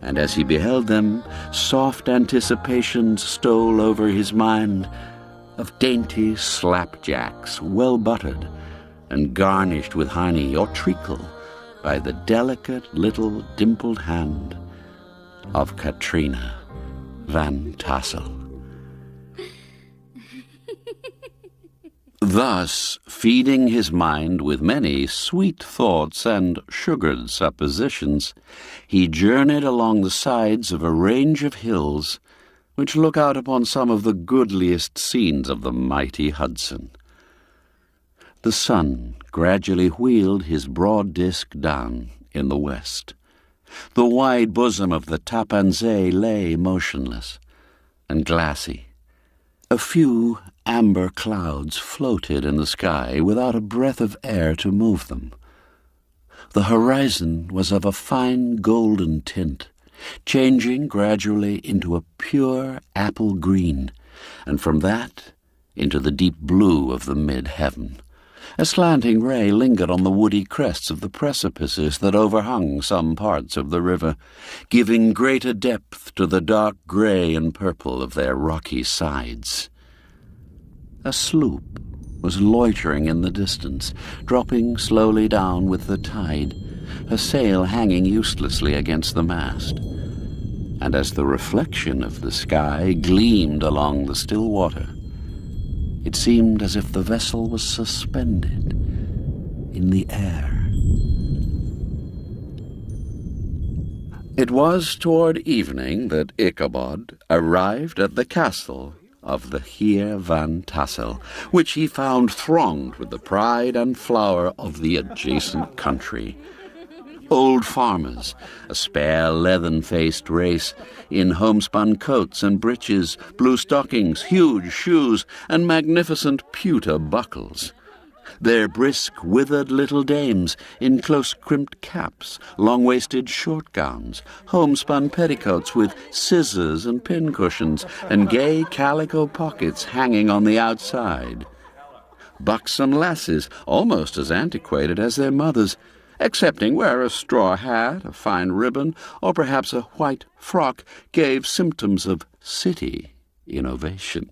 and as he beheld them, soft anticipations stole over his mind of dainty slapjacks, well buttered, and garnished with honey or treacle by the delicate little dimpled hand of Katrina Van Tassel. Thus, feeding his mind with many sweet thoughts and sugared suppositions, he journeyed along the sides of a range of hills which look out upon some of the goodliest scenes of the mighty Hudson. The sun gradually wheeled his broad disk down in the west. The wide bosom of the Tapanzee lay motionless and glassy. A few amber clouds floated in the sky without a breath of air to move them. The horizon was of a fine golden tint, changing gradually into a pure apple green, and from that into the deep blue of the mid-heaven. A slanting ray lingered on the woody crests of the precipices that overhung some parts of the river, giving greater depth to the dark gray and purple of their rocky sides. A sloop was loitering in the distance, dropping slowly down with the tide, her sail hanging uselessly against the mast. And as the reflection of the sky gleamed along the still water, it seemed as if the vessel was suspended in the air. It was toward evening that Ichabod arrived at the castle of the Heer Van Tassel, which he found thronged with the pride and flower of the adjacent country. Old farmers, a spare, leathern-faced race, in homespun coats and breeches, blue stockings, huge shoes, and magnificent pewter buckles. Their brisk, withered little dames in close-crimped caps, long-waisted short gowns, homespun petticoats with scissors and pincushions, and gay calico pockets hanging on the outside. Buxom lasses, almost as antiquated as their mothers, excepting where a straw hat, a fine ribbon, or perhaps a white frock gave symptoms of city innovation.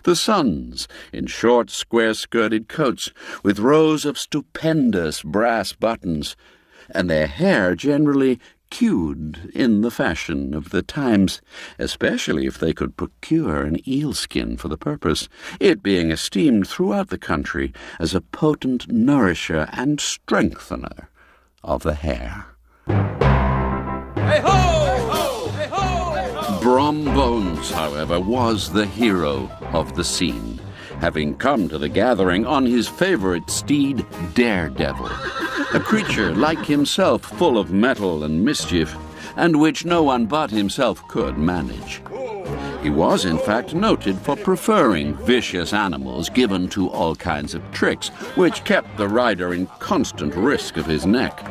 The sons, in short, square-skirted coats, with rows of stupendous brass buttons, and their hair generally cued in the fashion of the times, especially if they could procure an eel-skin for the purpose, it being esteemed throughout the country as a potent nourisher and strengthener of the hair. Hey-ho! Hey-ho! Brom Bones, however, was the hero of the scene, having come to the gathering on his favorite steed, Daredevil, a creature like himself full of mettle and mischief, and which no one but himself could manage. He was, in fact, noted for preferring vicious animals given to all kinds of tricks, which kept the rider in constant risk of his neck,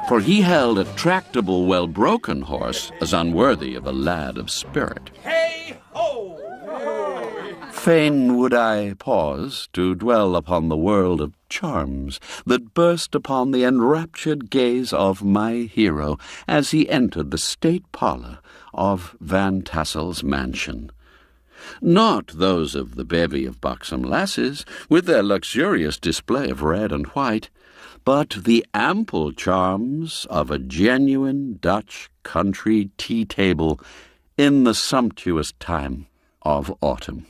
for he held a tractable, well-broken horse as unworthy of a lad of spirit. Hey-ho! Fain would I pause to dwell upon the world of charms that burst upon the enraptured gaze of my hero as he entered the state parlour of Van Tassel's mansion. Not those of the bevy of buxom lasses, with their luxurious display of red and white, but the ample charms of a genuine Dutch country tea-table in the sumptuous time of autumn.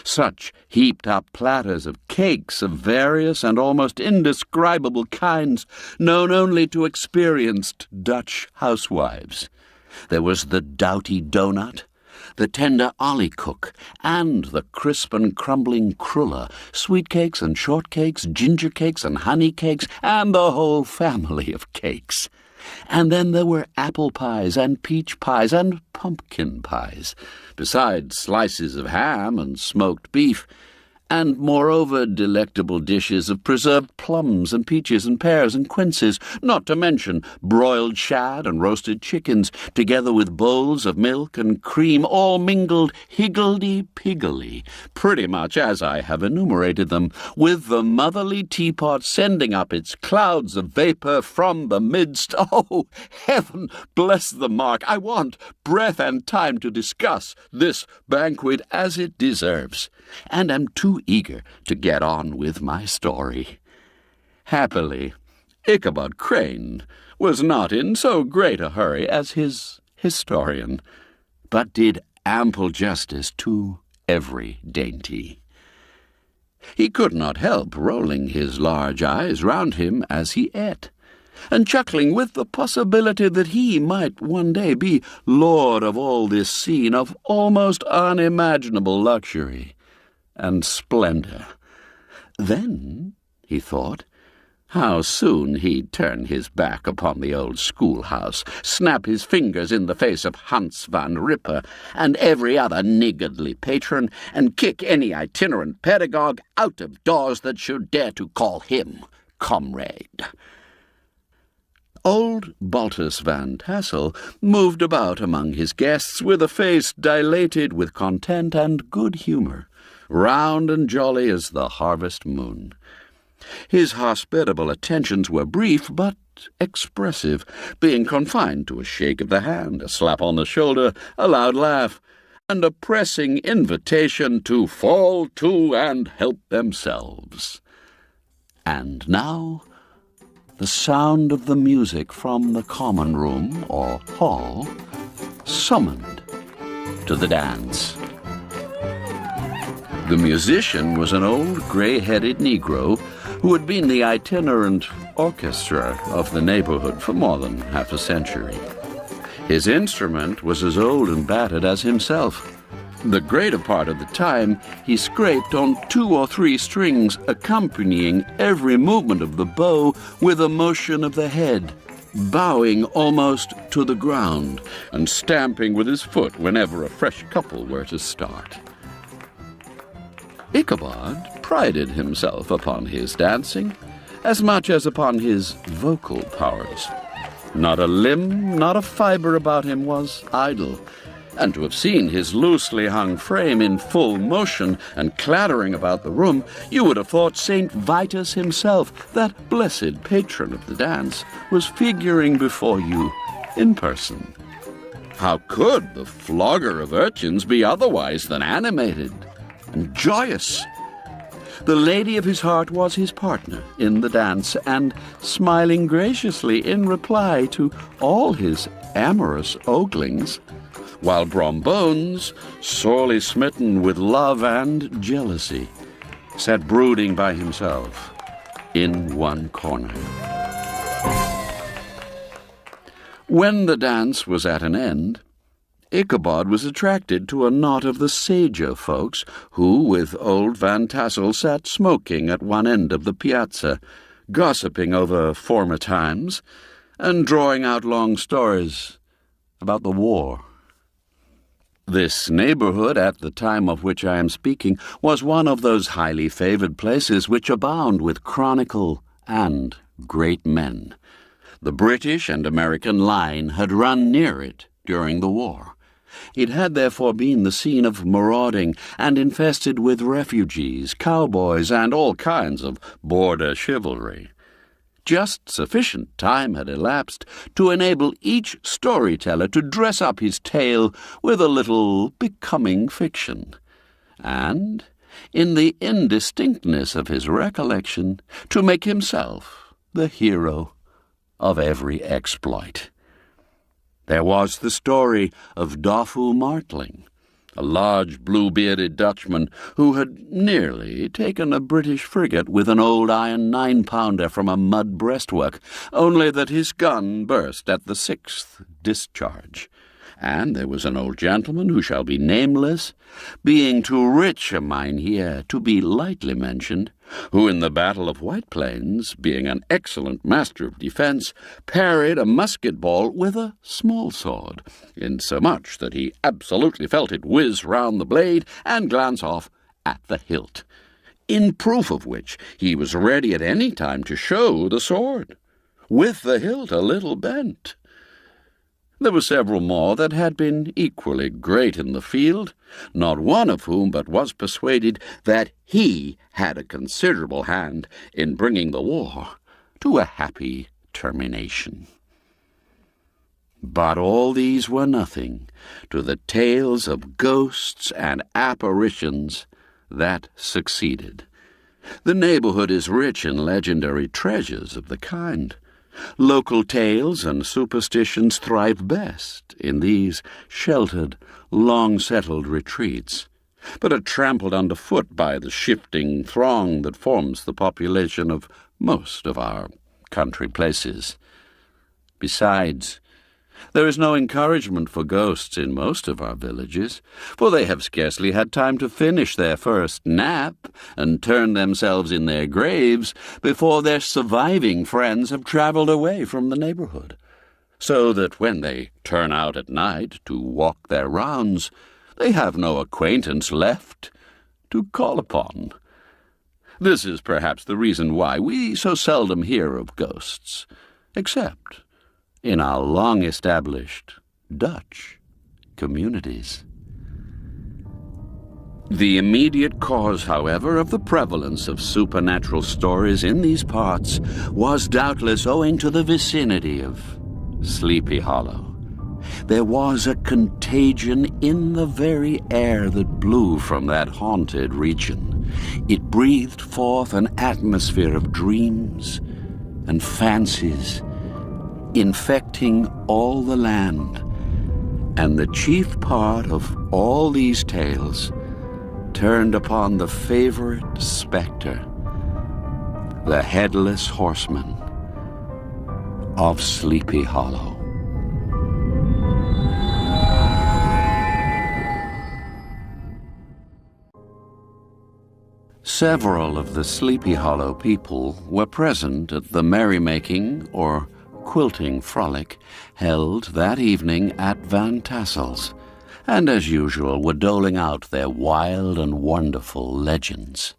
Such heaped-up platters of cakes of various and almost indescribable kinds, known only to experienced Dutch housewives. There was the doughty donut, the tender olykoek, and the crisp and crumbling cruller, sweet cakes and shortcakes, ginger cakes and honey cakes, and the whole family of cakes. And then there were apple pies and peach pies and pumpkin pies, besides slices of ham and smoked beef, and moreover delectable dishes of preserved plums and peaches and pears and quinces, not to mention broiled shad and roasted chickens, together with bowls of milk and cream, all mingled higgledy-piggledy, pretty much as I have enumerated them, with the motherly teapot sending up its clouds of vapour from the midst. Oh, heaven bless the mark! I want breath and time to discuss this banquet as it deserves, and am too eager to get on with my story. Happily, Ichabod Crane was not in so great a hurry as his historian, but did ample justice to every dainty. He could not help rolling his large eyes round him as he ate, and chuckling with the possibility that he might one day be lord of all this scene of almost unimaginable luxury and splendor. Then, he thought, how soon he'd turn his back upon the old schoolhouse, snap his fingers in the face of Hans van Ripper and every other niggardly patron, and kick any itinerant pedagogue out of doors that should dare to call him comrade. Old Baltus Van Tassel moved about among his guests with a face dilated with content and good humour, round and jolly as the harvest moon. His hospitable attentions were brief but expressive, being confined to a shake of the hand, a slap on the shoulder, a loud laugh, and a pressing invitation to fall to and help themselves. And now the sound of the music from the common room, or hall, summoned to the dance. The musician was an old grey-headed Negro who had been the itinerant orchestra of the neighborhood for more than half a century. His instrument was as old and battered as himself. The greater part of the time he scraped on 2 or 3 strings, accompanying every movement of the bow with a motion of the head, bowing almost to the ground and stamping with his foot whenever a fresh couple were to start. Ichabod prided himself upon his dancing as much as upon his vocal powers. Not a limb, not a fibre about him was idle, and to have seen his loosely hung frame in full motion and clattering about the room, you would have thought St. Vitus himself, that blessed patron of the dance, was figuring before you in person. How could the flogger of urchins be otherwise than animated and joyous? The lady of his heart was his partner in the dance, and smiling graciously in reply to all his amorous oglings, while Brom Bones, sorely smitten with love and jealousy, sat brooding by himself in one corner. When the dance was at an end, Ichabod was attracted to a knot of the sager folks who, with old Van Tassel, sat smoking at one end of the piazza, gossiping over former times and drawing out long stories about the war. This neighborhood, at the time of which I am speaking, was one of those highly favored places which abound with chronicle and great men. The British and American line had run near it during the war. It had therefore been the scene of marauding and infested with refugees, cowboys, and all kinds of border chivalry. Just sufficient time had elapsed to enable each storyteller to dress up his tale with a little becoming fiction, and, in the indistinctness of his recollection, to make himself the hero of every exploit. There was the story of Doffu Martling, a large blue-bearded Dutchman who had nearly taken a British frigate with an old iron 9-pounder from a mud breastwork, only that his gun burst at the 6th discharge. And there was an old gentleman who shall be nameless, being too rich a mynheer to be lightly mentioned, who in the Battle of White Plains, being an excellent master of defence, parried a musket ball with a small sword, insomuch that he absolutely felt it whiz round the blade and glance off at the hilt, in proof of which he was ready at any time to show the sword, with the hilt a little bent. There were several more that had been equally great in the field, not one of whom but was persuaded that he had a considerable hand in bringing the war to a happy termination. But all these were nothing to the tales of ghosts and apparitions that succeeded. The neighborhood is rich in legendary treasures of the kind. Local tales and superstitions thrive best in these sheltered, long-settled retreats, but are trampled underfoot by the shifting throng that forms the population of most of our country places. Besides, there is no encouragement for ghosts in most of our villages, for they have scarcely had time to finish their first nap and turn themselves in their graves before their surviving friends have travelled away from the neighbourhood, so that when they turn out at night to walk their rounds, they have no acquaintance left to call upon. This is perhaps the reason why we so seldom hear of ghosts, except in our long-established Dutch communities. The immediate cause, however, of the prevalence of supernatural stories in these parts was doubtless owing to the vicinity of Sleepy Hollow. There was a contagion in the very air that blew from that haunted region. It breathed forth an atmosphere of dreams and fancies, infecting all the land, and the chief part of all these tales turned upon the favorite spectre, the Headless Horseman of Sleepy Hollow. Several of the Sleepy Hollow people were present at the merrymaking, or Quilting Frolic, held that evening at Van Tassel's, and as usual were doling out their wild and wonderful legends.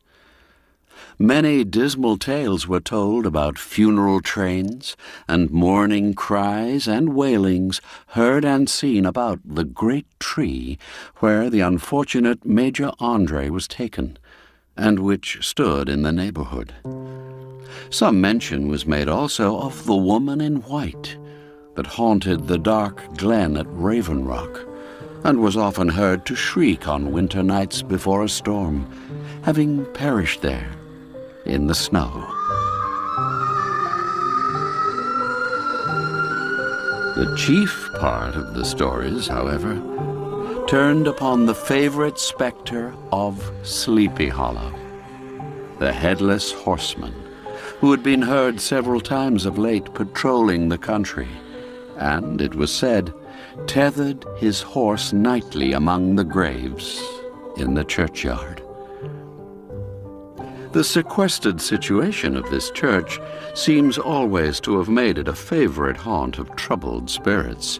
Many dismal tales were told about funeral trains and mourning cries and wailings heard and seen about the great tree where the unfortunate Major Andre was taken, and which stood in the neighborhood. Some mention was made also of the woman in white that haunted the dark glen at Raven Rock, and was often heard to shriek on winter nights before a storm, having perished there in the snow. The chief part of the stories, however, turned upon the favorite specter of Sleepy Hollow, the Headless Horseman, who had been heard several times of late patrolling the country, and, it was said, tethered his horse nightly among the graves in the churchyard. The sequestered situation of this church seems always to have made it a favorite haunt of troubled spirits.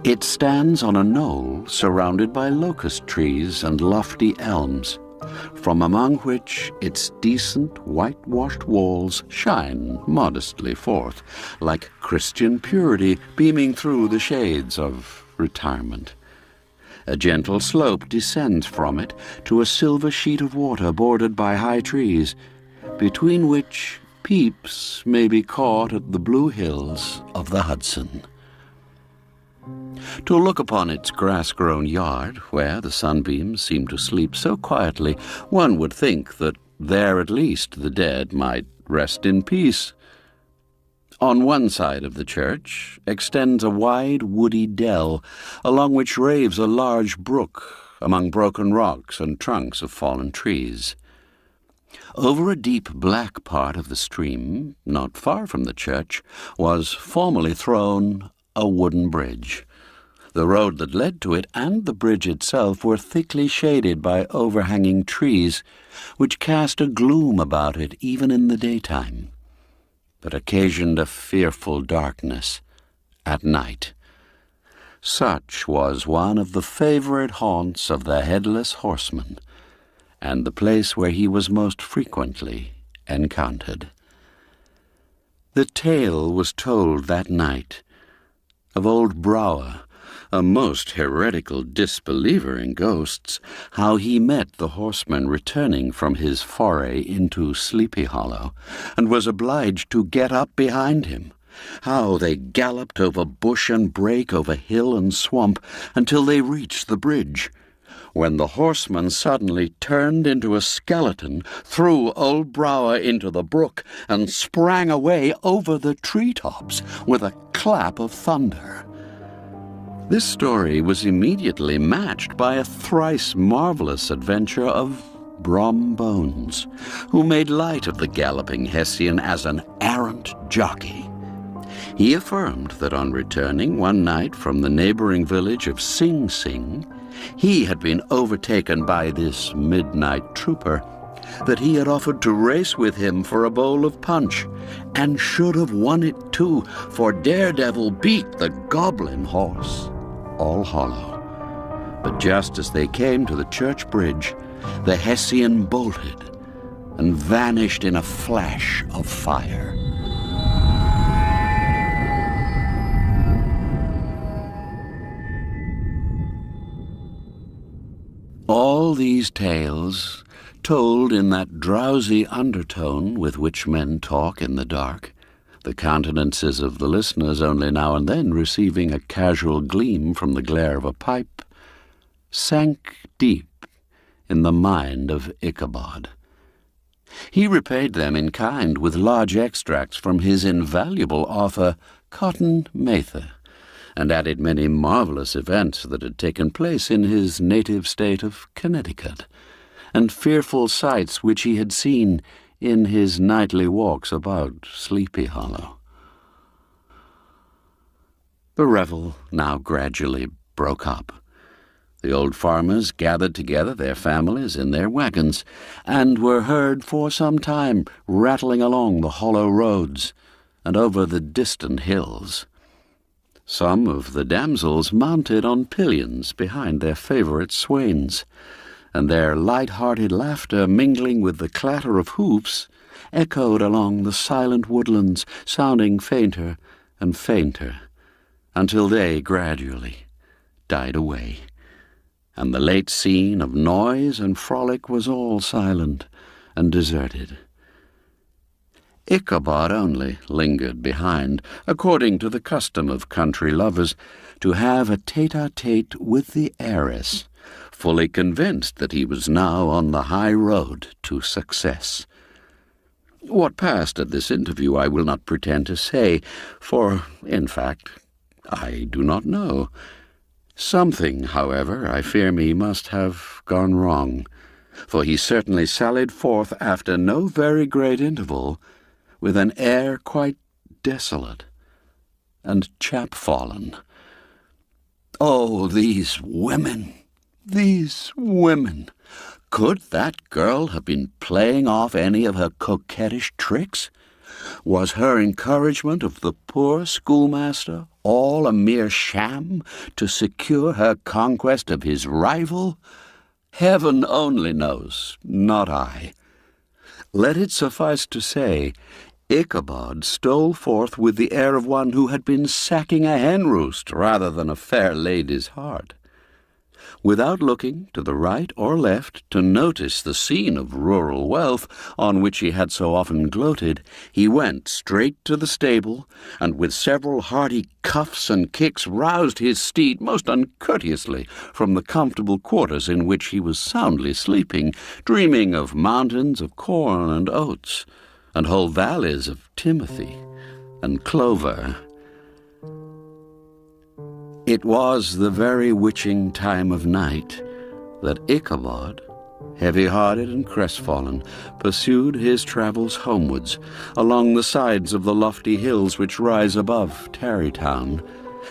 It stands on a knoll surrounded by locust trees and lofty elms, from among which its decent whitewashed walls shine modestly forth, like Christian purity beaming through the shades of retirement. A gentle slope descends from it to a silver sheet of water bordered by high trees, between which peeps may be caught at the blue hills of the Hudson. To look upon its grass-grown yard, where the sunbeams seem to sleep so quietly, one would think that there at least the dead might rest in peace. On one side of the church extends a wide woody dell, along which raves a large brook among broken rocks and trunks of fallen trees. Over a deep black part of the stream, not far from the church, was formerly thrown a wooden bridge. The road that led to it and the bridge itself were thickly shaded by overhanging trees, which cast a gloom about it even in the daytime, but occasioned a fearful darkness at night. Such was one of the favorite haunts of the Headless Horseman, and the place where he was most frequently encountered. The tale was told that night of old Brower, a most heretical disbeliever in ghosts, how he met the horseman returning from his foray into Sleepy Hollow, and was obliged to get up behind him, how they galloped over bush and brake, over hill and swamp, until they reached the bridge, when the horseman suddenly turned into a skeleton, threw old Brower into the brook, and sprang away over the treetops with a clap of thunder. This story was immediately matched by a thrice marvelous adventure of Brom Bones, who made light of the galloping Hessian as an arrant jockey. He affirmed that on returning one night from the neighboring village of Sing Sing, he had been overtaken by this midnight trooper, that he had offered to race with him for a bowl of punch, and should have won it too, for Daredevil beat the goblin horse All Hollow. But just as they came to the church bridge, the Hessian bolted and vanished in a flash of fire. All these tales, told in that drowsy undertone with which men talk in the dark, the countenances of the listeners only now and then receiving a casual gleam from the glare of a pipe, sank deep in the mind of Ichabod. He repaid them in kind with large extracts from his invaluable author, Cotton Mather, and added many marvelous events that had taken place in his native state of Connecticut, and fearful sights which he had seen in his nightly walks about Sleepy Hollow. The revel now gradually broke up. The old farmers gathered together their families in their wagons, and were heard for some time rattling along the hollow roads and over the distant hills. Some of the damsels mounted on pillions behind their favorite swains, and their light-hearted laughter, mingling with the clatter of hoofs, echoed along the silent woodlands, sounding fainter and fainter, until they gradually died away, and the late scene of noise and frolic was all silent and deserted. Ichabod only lingered behind, according to the custom of country lovers, to have a tete-a-tete with the heiress, fully convinced that he was now on the high road to success. What passed at this interview I will not pretend to say, for, in fact, I do not know. Something, however, I fear me, must have gone wrong, for he certainly sallied forth after no very great interval, with an air quite desolate and chapfallen. Oh, these women! These women! Could that girl have been playing off any of her coquettish tricks? Was her encouragement of the poor schoolmaster all a mere sham to secure her conquest of his rival? Heaven only knows, not I. Let it suffice to say, Ichabod stole forth with the air of one who had been sacking a hen-roost rather than a fair lady's heart. Without looking to the right or left to notice the scene of rural wealth on which he had so often gloated, he went straight to the stable, and with several hearty cuffs and kicks roused his steed most uncourteously from the comfortable quarters in which he was soundly sleeping, dreaming of mountains of corn and oats, and whole valleys of timothy and clover. It was the very witching time of night that Ichabod, heavy-hearted and crestfallen, pursued his travels homewards along the sides of the lofty hills which rise above Tarry Town,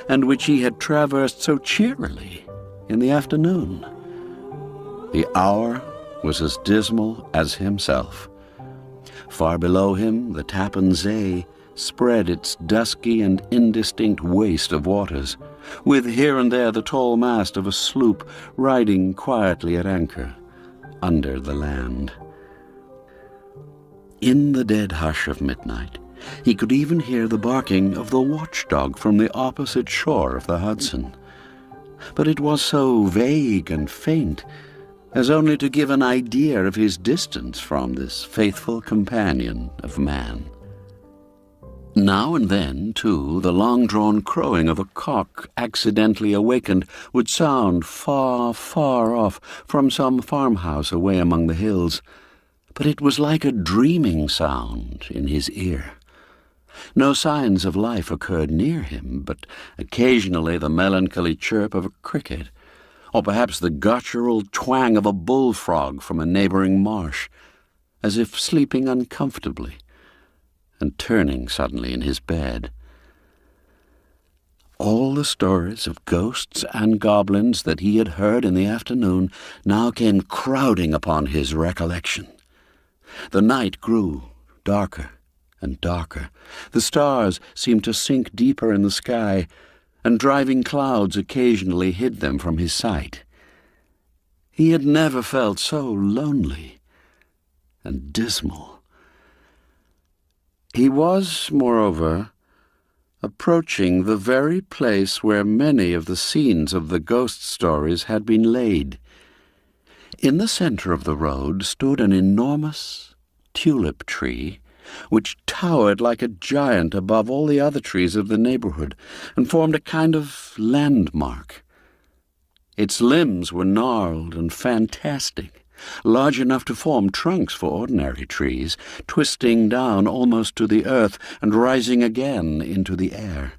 and which he had traversed so cheerily in the afternoon. The hour was as dismal as himself. Far below him the Tappan Zee spread its dusky and indistinct waste of waters, with here and there the tall mast of a sloop riding quietly at anchor under the land. In the dead hush of midnight, he could even hear the barking of the watchdog from the opposite shore of the Hudson. But it was so vague and faint as only to give an idea of his distance from this faithful companion of man. Now and then, too, the long-drawn crowing of a cock accidentally awakened would sound far, far off from some farmhouse away among the hills, but it was like a dreaming sound in his ear. No signs of life occurred near him, but occasionally the melancholy chirp of a cricket, or perhaps the guttural twang of a bullfrog from a neighboring marsh, as if sleeping uncomfortably and turning suddenly in his bed. All the stories of ghosts and goblins that he had heard in the afternoon now came crowding upon his recollection. The night grew darker and darker. The stars seemed to sink deeper in the sky, and driving clouds occasionally hid them from his sight. He had never felt so lonely and dismal. He was, moreover, approaching the very place where many of the scenes of the ghost stories had been laid. In the center of the road stood an enormous tulip tree, which towered like a giant above all the other trees of the neighborhood, and formed a kind of landmark. Its limbs were gnarled and fantastic, large enough to form trunks for ordinary trees, twisting down almost to the earth and rising again into the air.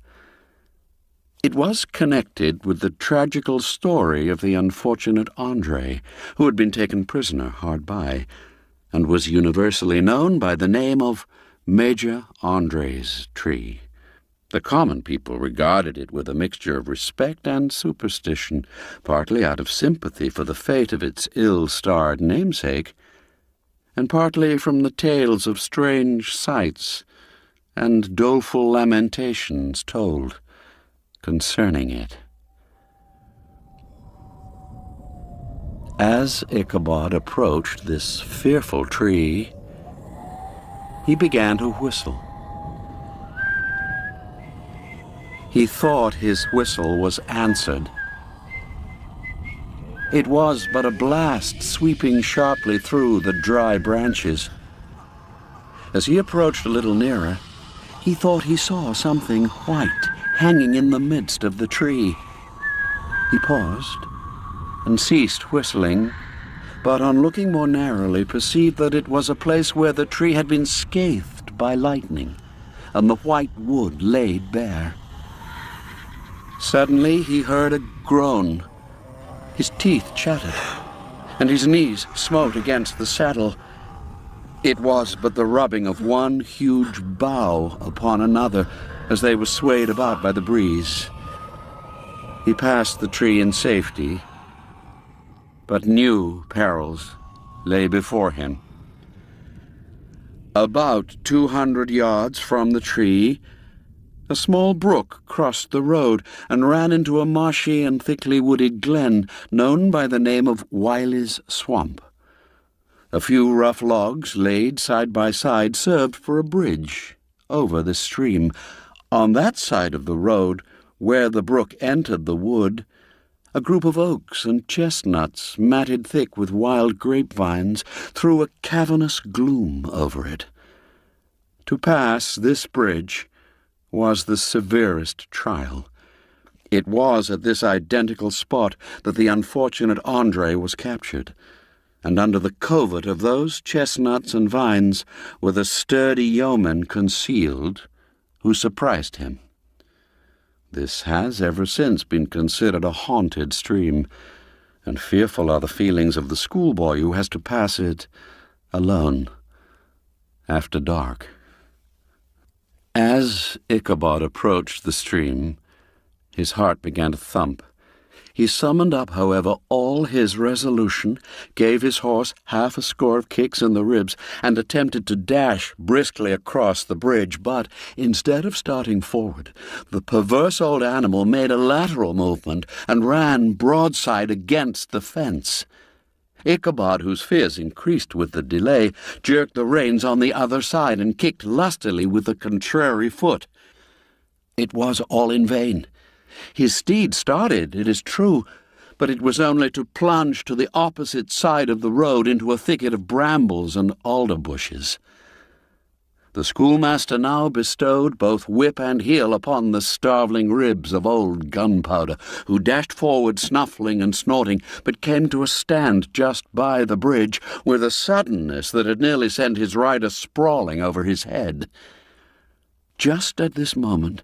It was connected with the tragical story of the unfortunate Andre, who had been taken prisoner hard by, and was universally known by the name of Major Andre's tree. The common people regarded it with a mixture of respect and superstition, partly out of sympathy for the fate of its ill-starred namesake, and partly from the tales of strange sights and doleful lamentations told concerning it. As Ichabod approached this fearful tree, he began to whistle. He thought his whistle was answered. It was but a blast sweeping sharply through the dry branches. As he approached a little nearer, he thought he saw something white hanging in the midst of the tree. He paused and ceased whistling, but on looking more narrowly perceived that it was a place where the tree had been scathed by lightning, and the white wood laid bare. Suddenly he heard a groan. His teeth chattered, and his knees smote against the saddle. It was but the rubbing of one huge bough upon another as they were swayed about by the breeze. He passed the tree in safety, but new perils lay before him. About 200 yards from the tree, a small brook crossed the road and ran into a marshy and thickly wooded glen known by the name of Wiley's Swamp. A few rough logs laid side by side served for a bridge over the stream. On that side of the road, where the brook entered the wood, a group of oaks and chestnuts, matted thick with wild grapevines, threw a cavernous gloom over it. To pass this bridge was the severest trial. It was at this identical spot that the unfortunate Andre was captured, and under the covert of those chestnuts and vines were the sturdy yeomen concealed who surprised him. This has ever since been considered a haunted stream, and fearful are the feelings of the schoolboy who has to pass it alone after dark. As Ichabod approached the stream, his heart began to thump. He summoned up, however, all his resolution, gave his horse half a score of kicks in the ribs, and attempted to dash briskly across the bridge. But instead of starting forward, the perverse old animal made a lateral movement and ran broadside against the fence. Ichabod, whose fears increased with the delay, jerked the reins on the other side and kicked lustily with the contrary foot. It was all in vain. His steed started, it is true, but it was only to plunge to the opposite side of the road into a thicket of brambles and alder bushes. The schoolmaster now bestowed both whip and heel upon the starveling ribs of old Gunpowder, who dashed forward snuffling and snorting, but came to a stand just by the bridge with a suddenness that had nearly sent his rider sprawling over his head. Just at this moment,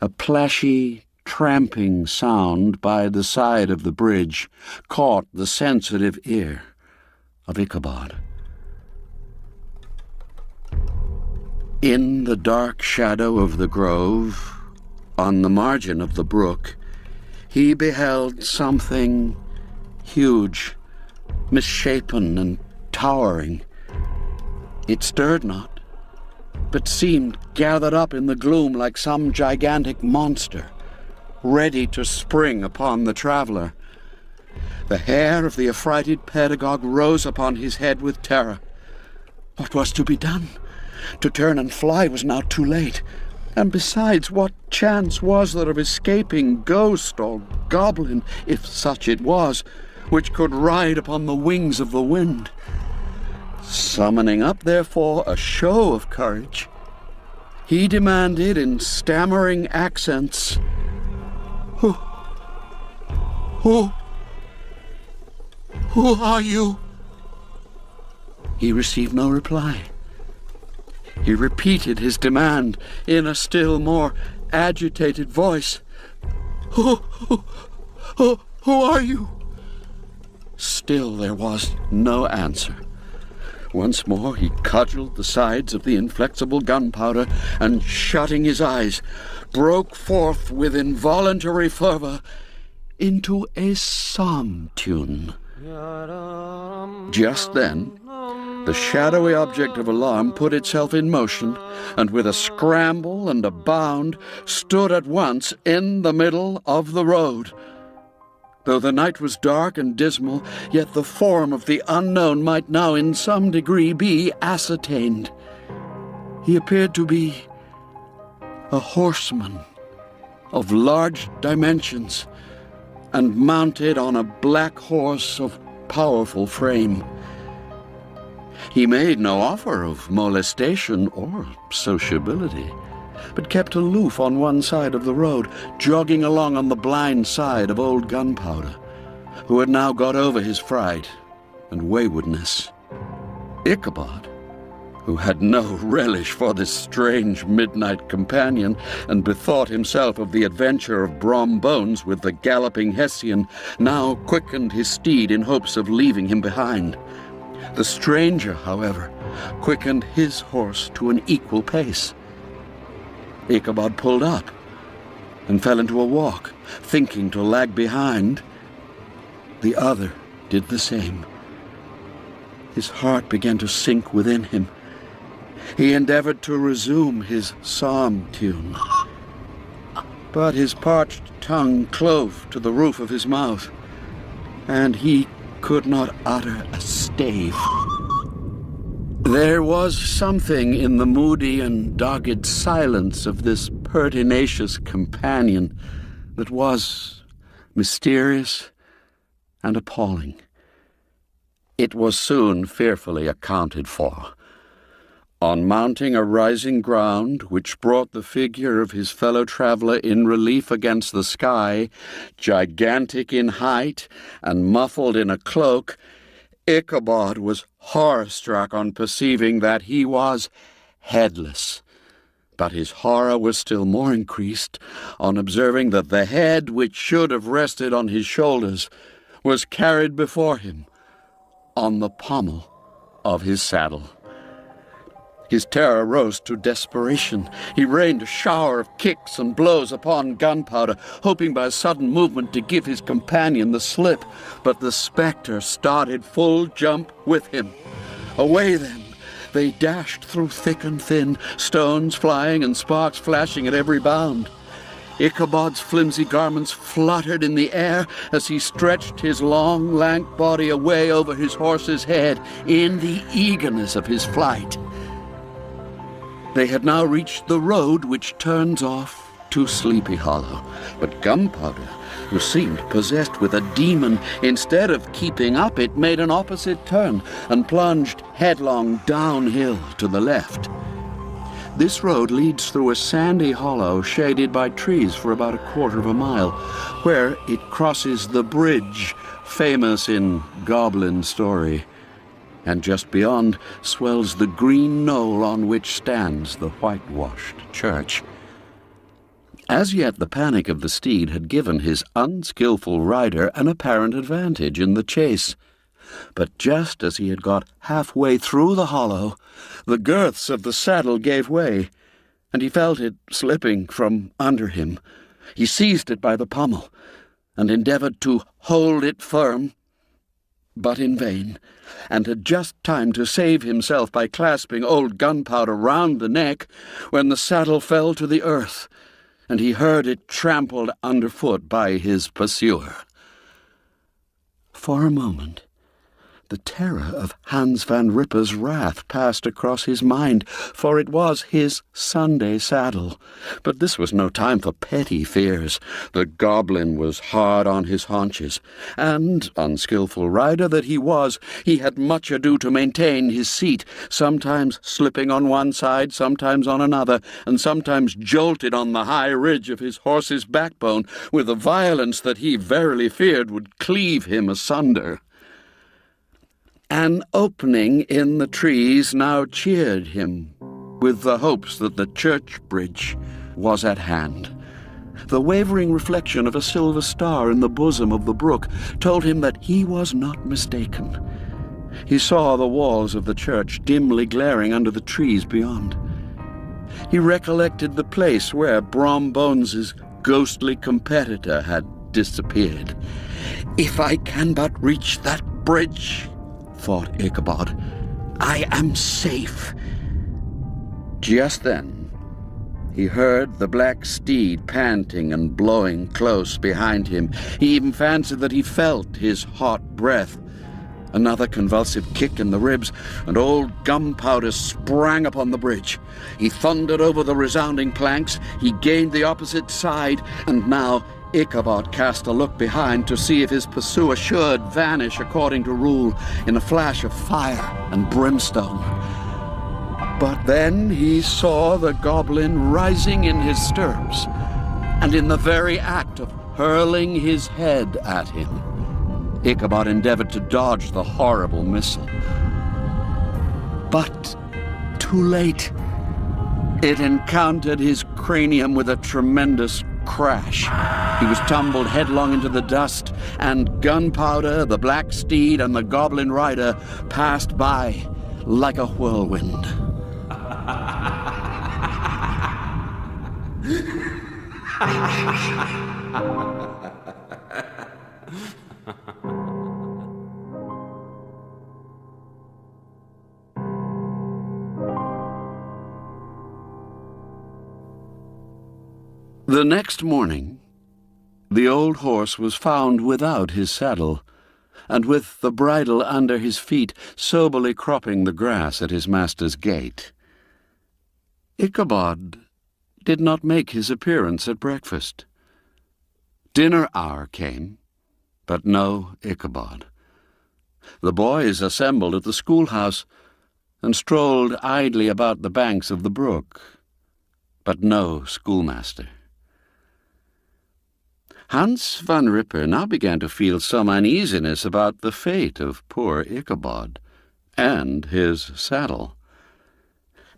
a plashy, tramping sound by the side of the bridge caught the sensitive ear of Ichabod. In the dark shadow of the grove, on the margin of the brook, he beheld something huge, misshapen and towering. It stirred not, but seemed gathered up in the gloom like some gigantic monster, ready to spring upon the traveler. The hair of the affrighted pedagogue rose upon his head with terror. What was to be done? To turn and fly was now too late. And besides, what chance was there of escaping ghost or goblin, if such it was, which could ride upon the wings of the wind? Summoning up, therefore, a show of courage, he demanded in stammering accents, Who are you?" He received no reply. He repeated his demand in a still more agitated voice. Who are you?" Still there was no answer. Once more he cudgelled the sides of the inflexible Gunpowder, and, shutting his eyes, broke forth with involuntary fervour into a psalm tune. Just then, the shadowy object of alarm put itself in motion, and with a scramble and a bound stood at once in the middle of the road. Though the night was dark and dismal, yet the form of the unknown might now in some degree be ascertained. He appeared to be a horseman of large dimensions, and mounted on a black horse of powerful frame. He made no offer of molestation or sociability, but kept aloof on one side of the road, jogging along on the blind side of old Gunpowder. who had now got over his fright and waywardness. Ichabod, who had no relish for this strange midnight companion, and bethought himself of the adventure of Brom Bones with the galloping Hessian, now quickened his steed in hopes of leaving him behind. The stranger, however, quickened his horse to an equal pace. Ichabod pulled up and fell into a walk, thinking to lag behind. The other did the same. His heart began to sink within him. He endeavored to resume his psalm tune, but his parched tongue clove to the roof of his mouth, and he could not utter a stave. There was something in the moody and dogged silence of this pertinacious companion that was mysterious and appalling. It was soon fearfully accounted for. On mounting a rising ground which brought the figure of his fellow traveler in relief against the sky, gigantic in height and muffled in a cloak, Ichabod was horror-struck on perceiving that he was headless. But his horror was still more increased on observing that the head which should have rested on his shoulders was carried before him on the pommel of his saddle. His terror rose to desperation. He rained a shower of kicks and blows upon Gunpowder, hoping by a sudden movement to give his companion the slip. But the spectre started full jump with him. Away then they dashed through thick and thin, stones flying and sparks flashing at every bound. Ichabod's flimsy garments fluttered in the air as he stretched his long, lank body away over his horse's head in the eagerness of his flight. They had now reached the road which turns off to Sleepy Hollow, but Gunpowder, who seemed possessed with a demon, instead of keeping up, it made an opposite turn and plunged headlong downhill to the left. This road leads through a sandy hollow shaded by trees for about a quarter of a mile, where it crosses the bridge famous in goblin story, and just beyond swells the green knoll on which stands the whitewashed church. As yet the panic of the steed had given his unskilful rider an apparent advantage in the chase. But just as he had got halfway through the hollow, the girths of the saddle gave way, and he felt it slipping from under him. He seized it by the pommel, and endeavored to hold it firm, but in vain, and had just time to save himself by clasping old Gunpowder round the neck when the saddle fell to the earth, and he heard it trampled underfoot by his pursuer. For a moment, the terror of Hans Van Ripper's wrath passed across his mind, for it was his Sunday saddle. But this was no time for petty fears. The goblin was hard on his haunches, and, unskilful rider that he was, he had much ado to maintain his seat, sometimes slipping on one side, sometimes on another, and sometimes jolted on the high ridge of his horse's backbone with a violence that he verily feared would cleave him asunder. An opening in the trees now cheered him with the hopes that the church bridge was at hand. The wavering reflection of a silver star in the bosom of the brook told him that he was not mistaken. He saw the walls of the church dimly glaring under the trees beyond. He recollected the place where Brom Bones's ghostly competitor had disappeared. "If I can but reach that bridge," thought Ichabod, "I am safe." Just then, he heard the black steed panting and blowing close behind him. He even fancied that he felt his hot breath. Another convulsive kick in the ribs, and old Gunpowder sprang upon the bridge. He thundered over the resounding planks. He gained the opposite side, and now Ichabod cast a look behind to see if his pursuer should vanish according to rule in a flash of fire and brimstone. But then he saw the goblin rising in his stirrups, and in the very act of hurling his head at him. Ichabod endeavored to dodge the horrible missile. But too late. It encountered his cranium with a tremendous crash. He was tumbled headlong into the dust, and Gunpowder, the black steed, and the goblin rider passed by like a whirlwind. The next morning, the old horse was found without his saddle, and with the bridle under his feet, soberly cropping the grass at his master's gate. Ichabod did not make his appearance at breakfast. Dinner hour came, but no Ichabod. The boys assembled at the schoolhouse and strolled idly about the banks of the brook, but no schoolmaster. Hans van Ripper now began to feel some uneasiness about the fate of poor Ichabod and his saddle.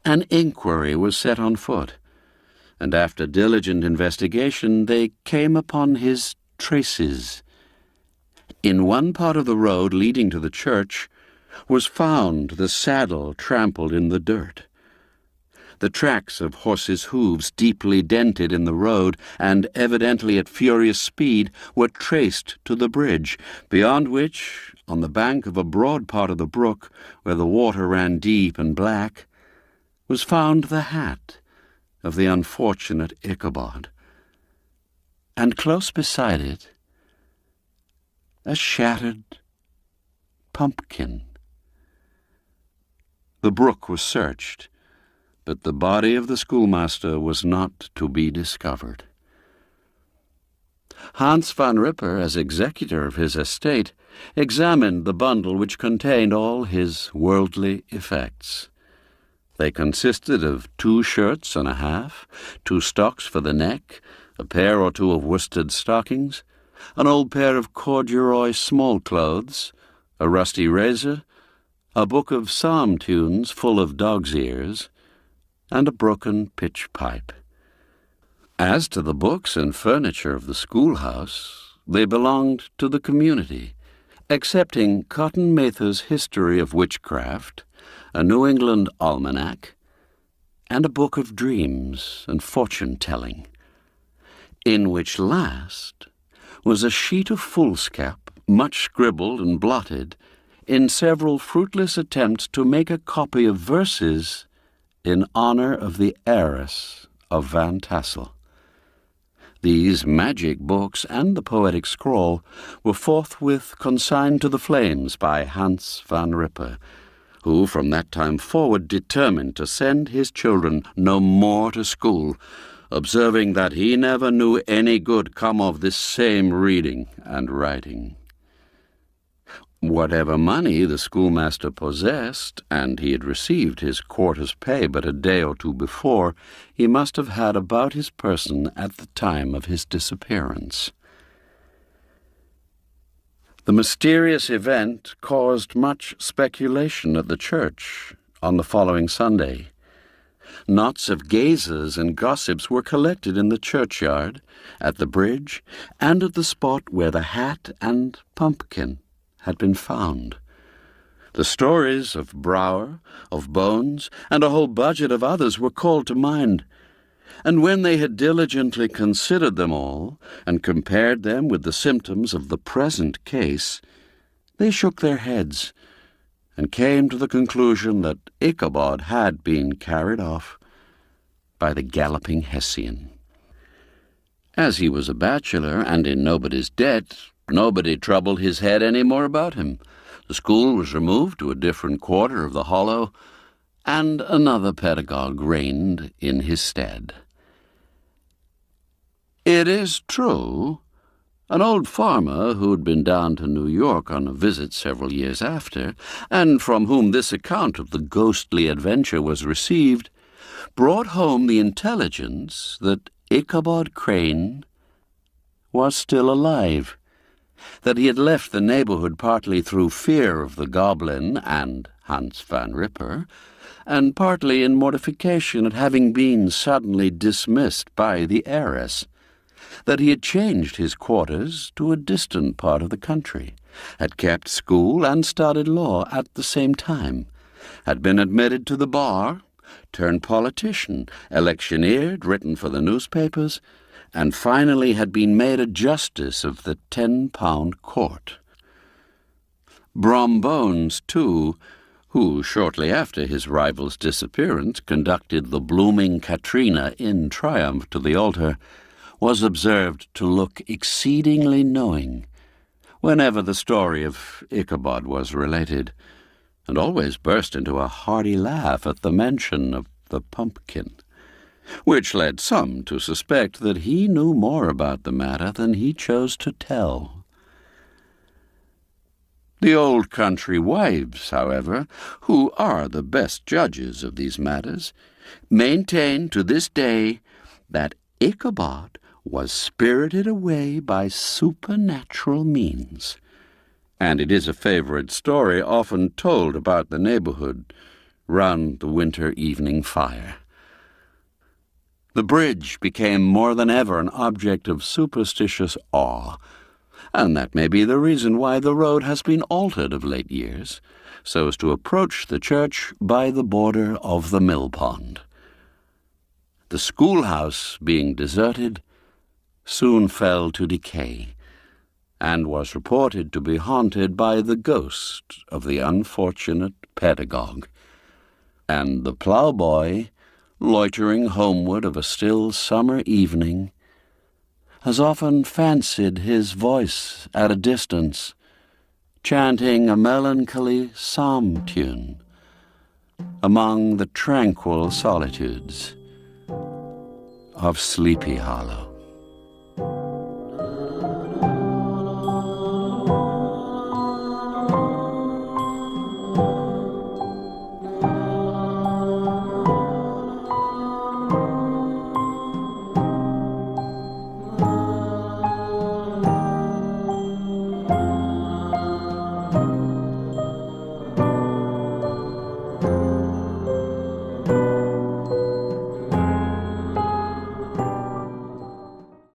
An inquiry was set on foot, and after diligent investigation they came upon his traces. In one part of the road leading to the church was found the saddle trampled in the dirt. The tracks of horses' hooves, deeply dented in the road and evidently at furious speed, were traced to the bridge, beyond which, on the bank of a broad part of the brook, where the water ran deep and black, was found the hat of the unfortunate Ichabod, and close beside it, a shattered pumpkin. The brook was searched, but the body of the schoolmaster was not to be discovered. Hans van Ripper, as executor of his estate, examined the bundle which contained all his worldly effects. They consisted of 2 shirts and a half, 2 stocks for the neck, a pair or 2 of worsted stockings, an old pair of corduroy small clothes, a rusty razor, a book of psalm tunes full of dog's ears, and a broken pitch pipe. As to the books and furniture of the schoolhouse, they belonged to the community, excepting Cotton Mather's History of Witchcraft, a New England almanac, and a book of dreams and fortune-telling, in which last was a sheet of foolscap, much scribbled and blotted, in several fruitless attempts to make a copy of verses in honor of the heiress of Van Tassel. These magic books and the poetic scroll were forthwith consigned to the flames by Hans van Ripper, who from that time forward determined to send his children no more to school, observing that he never knew any good come of this same reading and writing. Whatever money the schoolmaster possessed, and he had received his quarter's pay but a day or 2 before, he must have had about his person at the time of his disappearance. The mysterious event caused much speculation at the church on the following Sunday. Knots of gazers and gossips were collected in the churchyard, at the bridge, and at the spot where the hat and pumpkin had been found. The stories of Brower, of Bones, and a whole budget of others were called to mind, and when they had diligently considered them all, and compared them with the symptoms of the present case, they shook their heads, and came to the conclusion that Ichabod had been carried off by the galloping Hessian. As he was a bachelor, and in nobody's debt, nobody troubled his head any more about him. The school was removed to a different quarter of the hollow, and another pedagogue reigned in his stead. It is true, an old farmer who'd been down to New York on a visit several years after, and from whom this account of the ghostly adventure was received, brought home the intelligence that Ichabod Crane was still alive, that he had left the neighborhood partly through fear of the goblin and Hans van Ripper, and partly in mortification at having been suddenly dismissed by the heiress, that he had changed his quarters to a distant part of the country, had kept school and studied law at the same time, had been admitted to the bar, turned politician, electioneered, written for the newspapers, and finally had been made a justice of the 10-pound court. Brom Bones, too, who, shortly after his rival's disappearance, conducted the blooming Katrina in triumph to the altar, was observed to look exceedingly knowing whenever the story of Ichabod was related, and always burst into a hearty laugh at the mention of the pumpkin, which led some to suspect that he knew more about the matter than he chose to tell. The old country wives, however, who are the best judges of these matters, maintain to this day that Ichabod was spirited away by supernatural means, and it is a favorite story often told about the neighborhood round the winter evening fire. The bridge became more than ever an object of superstitious awe, and that may be the reason why the road has been altered of late years, so as to approach the church by the border of the mill pond. The schoolhouse, being deserted, soon fell to decay, and was reported to be haunted by the ghost of the unfortunate pedagogue, and the ploughboy, loitering homeward of a still summer evening, has often fancied his voice at a distance, chanting a melancholy psalm tune among the tranquil solitudes of Sleepy Hollow.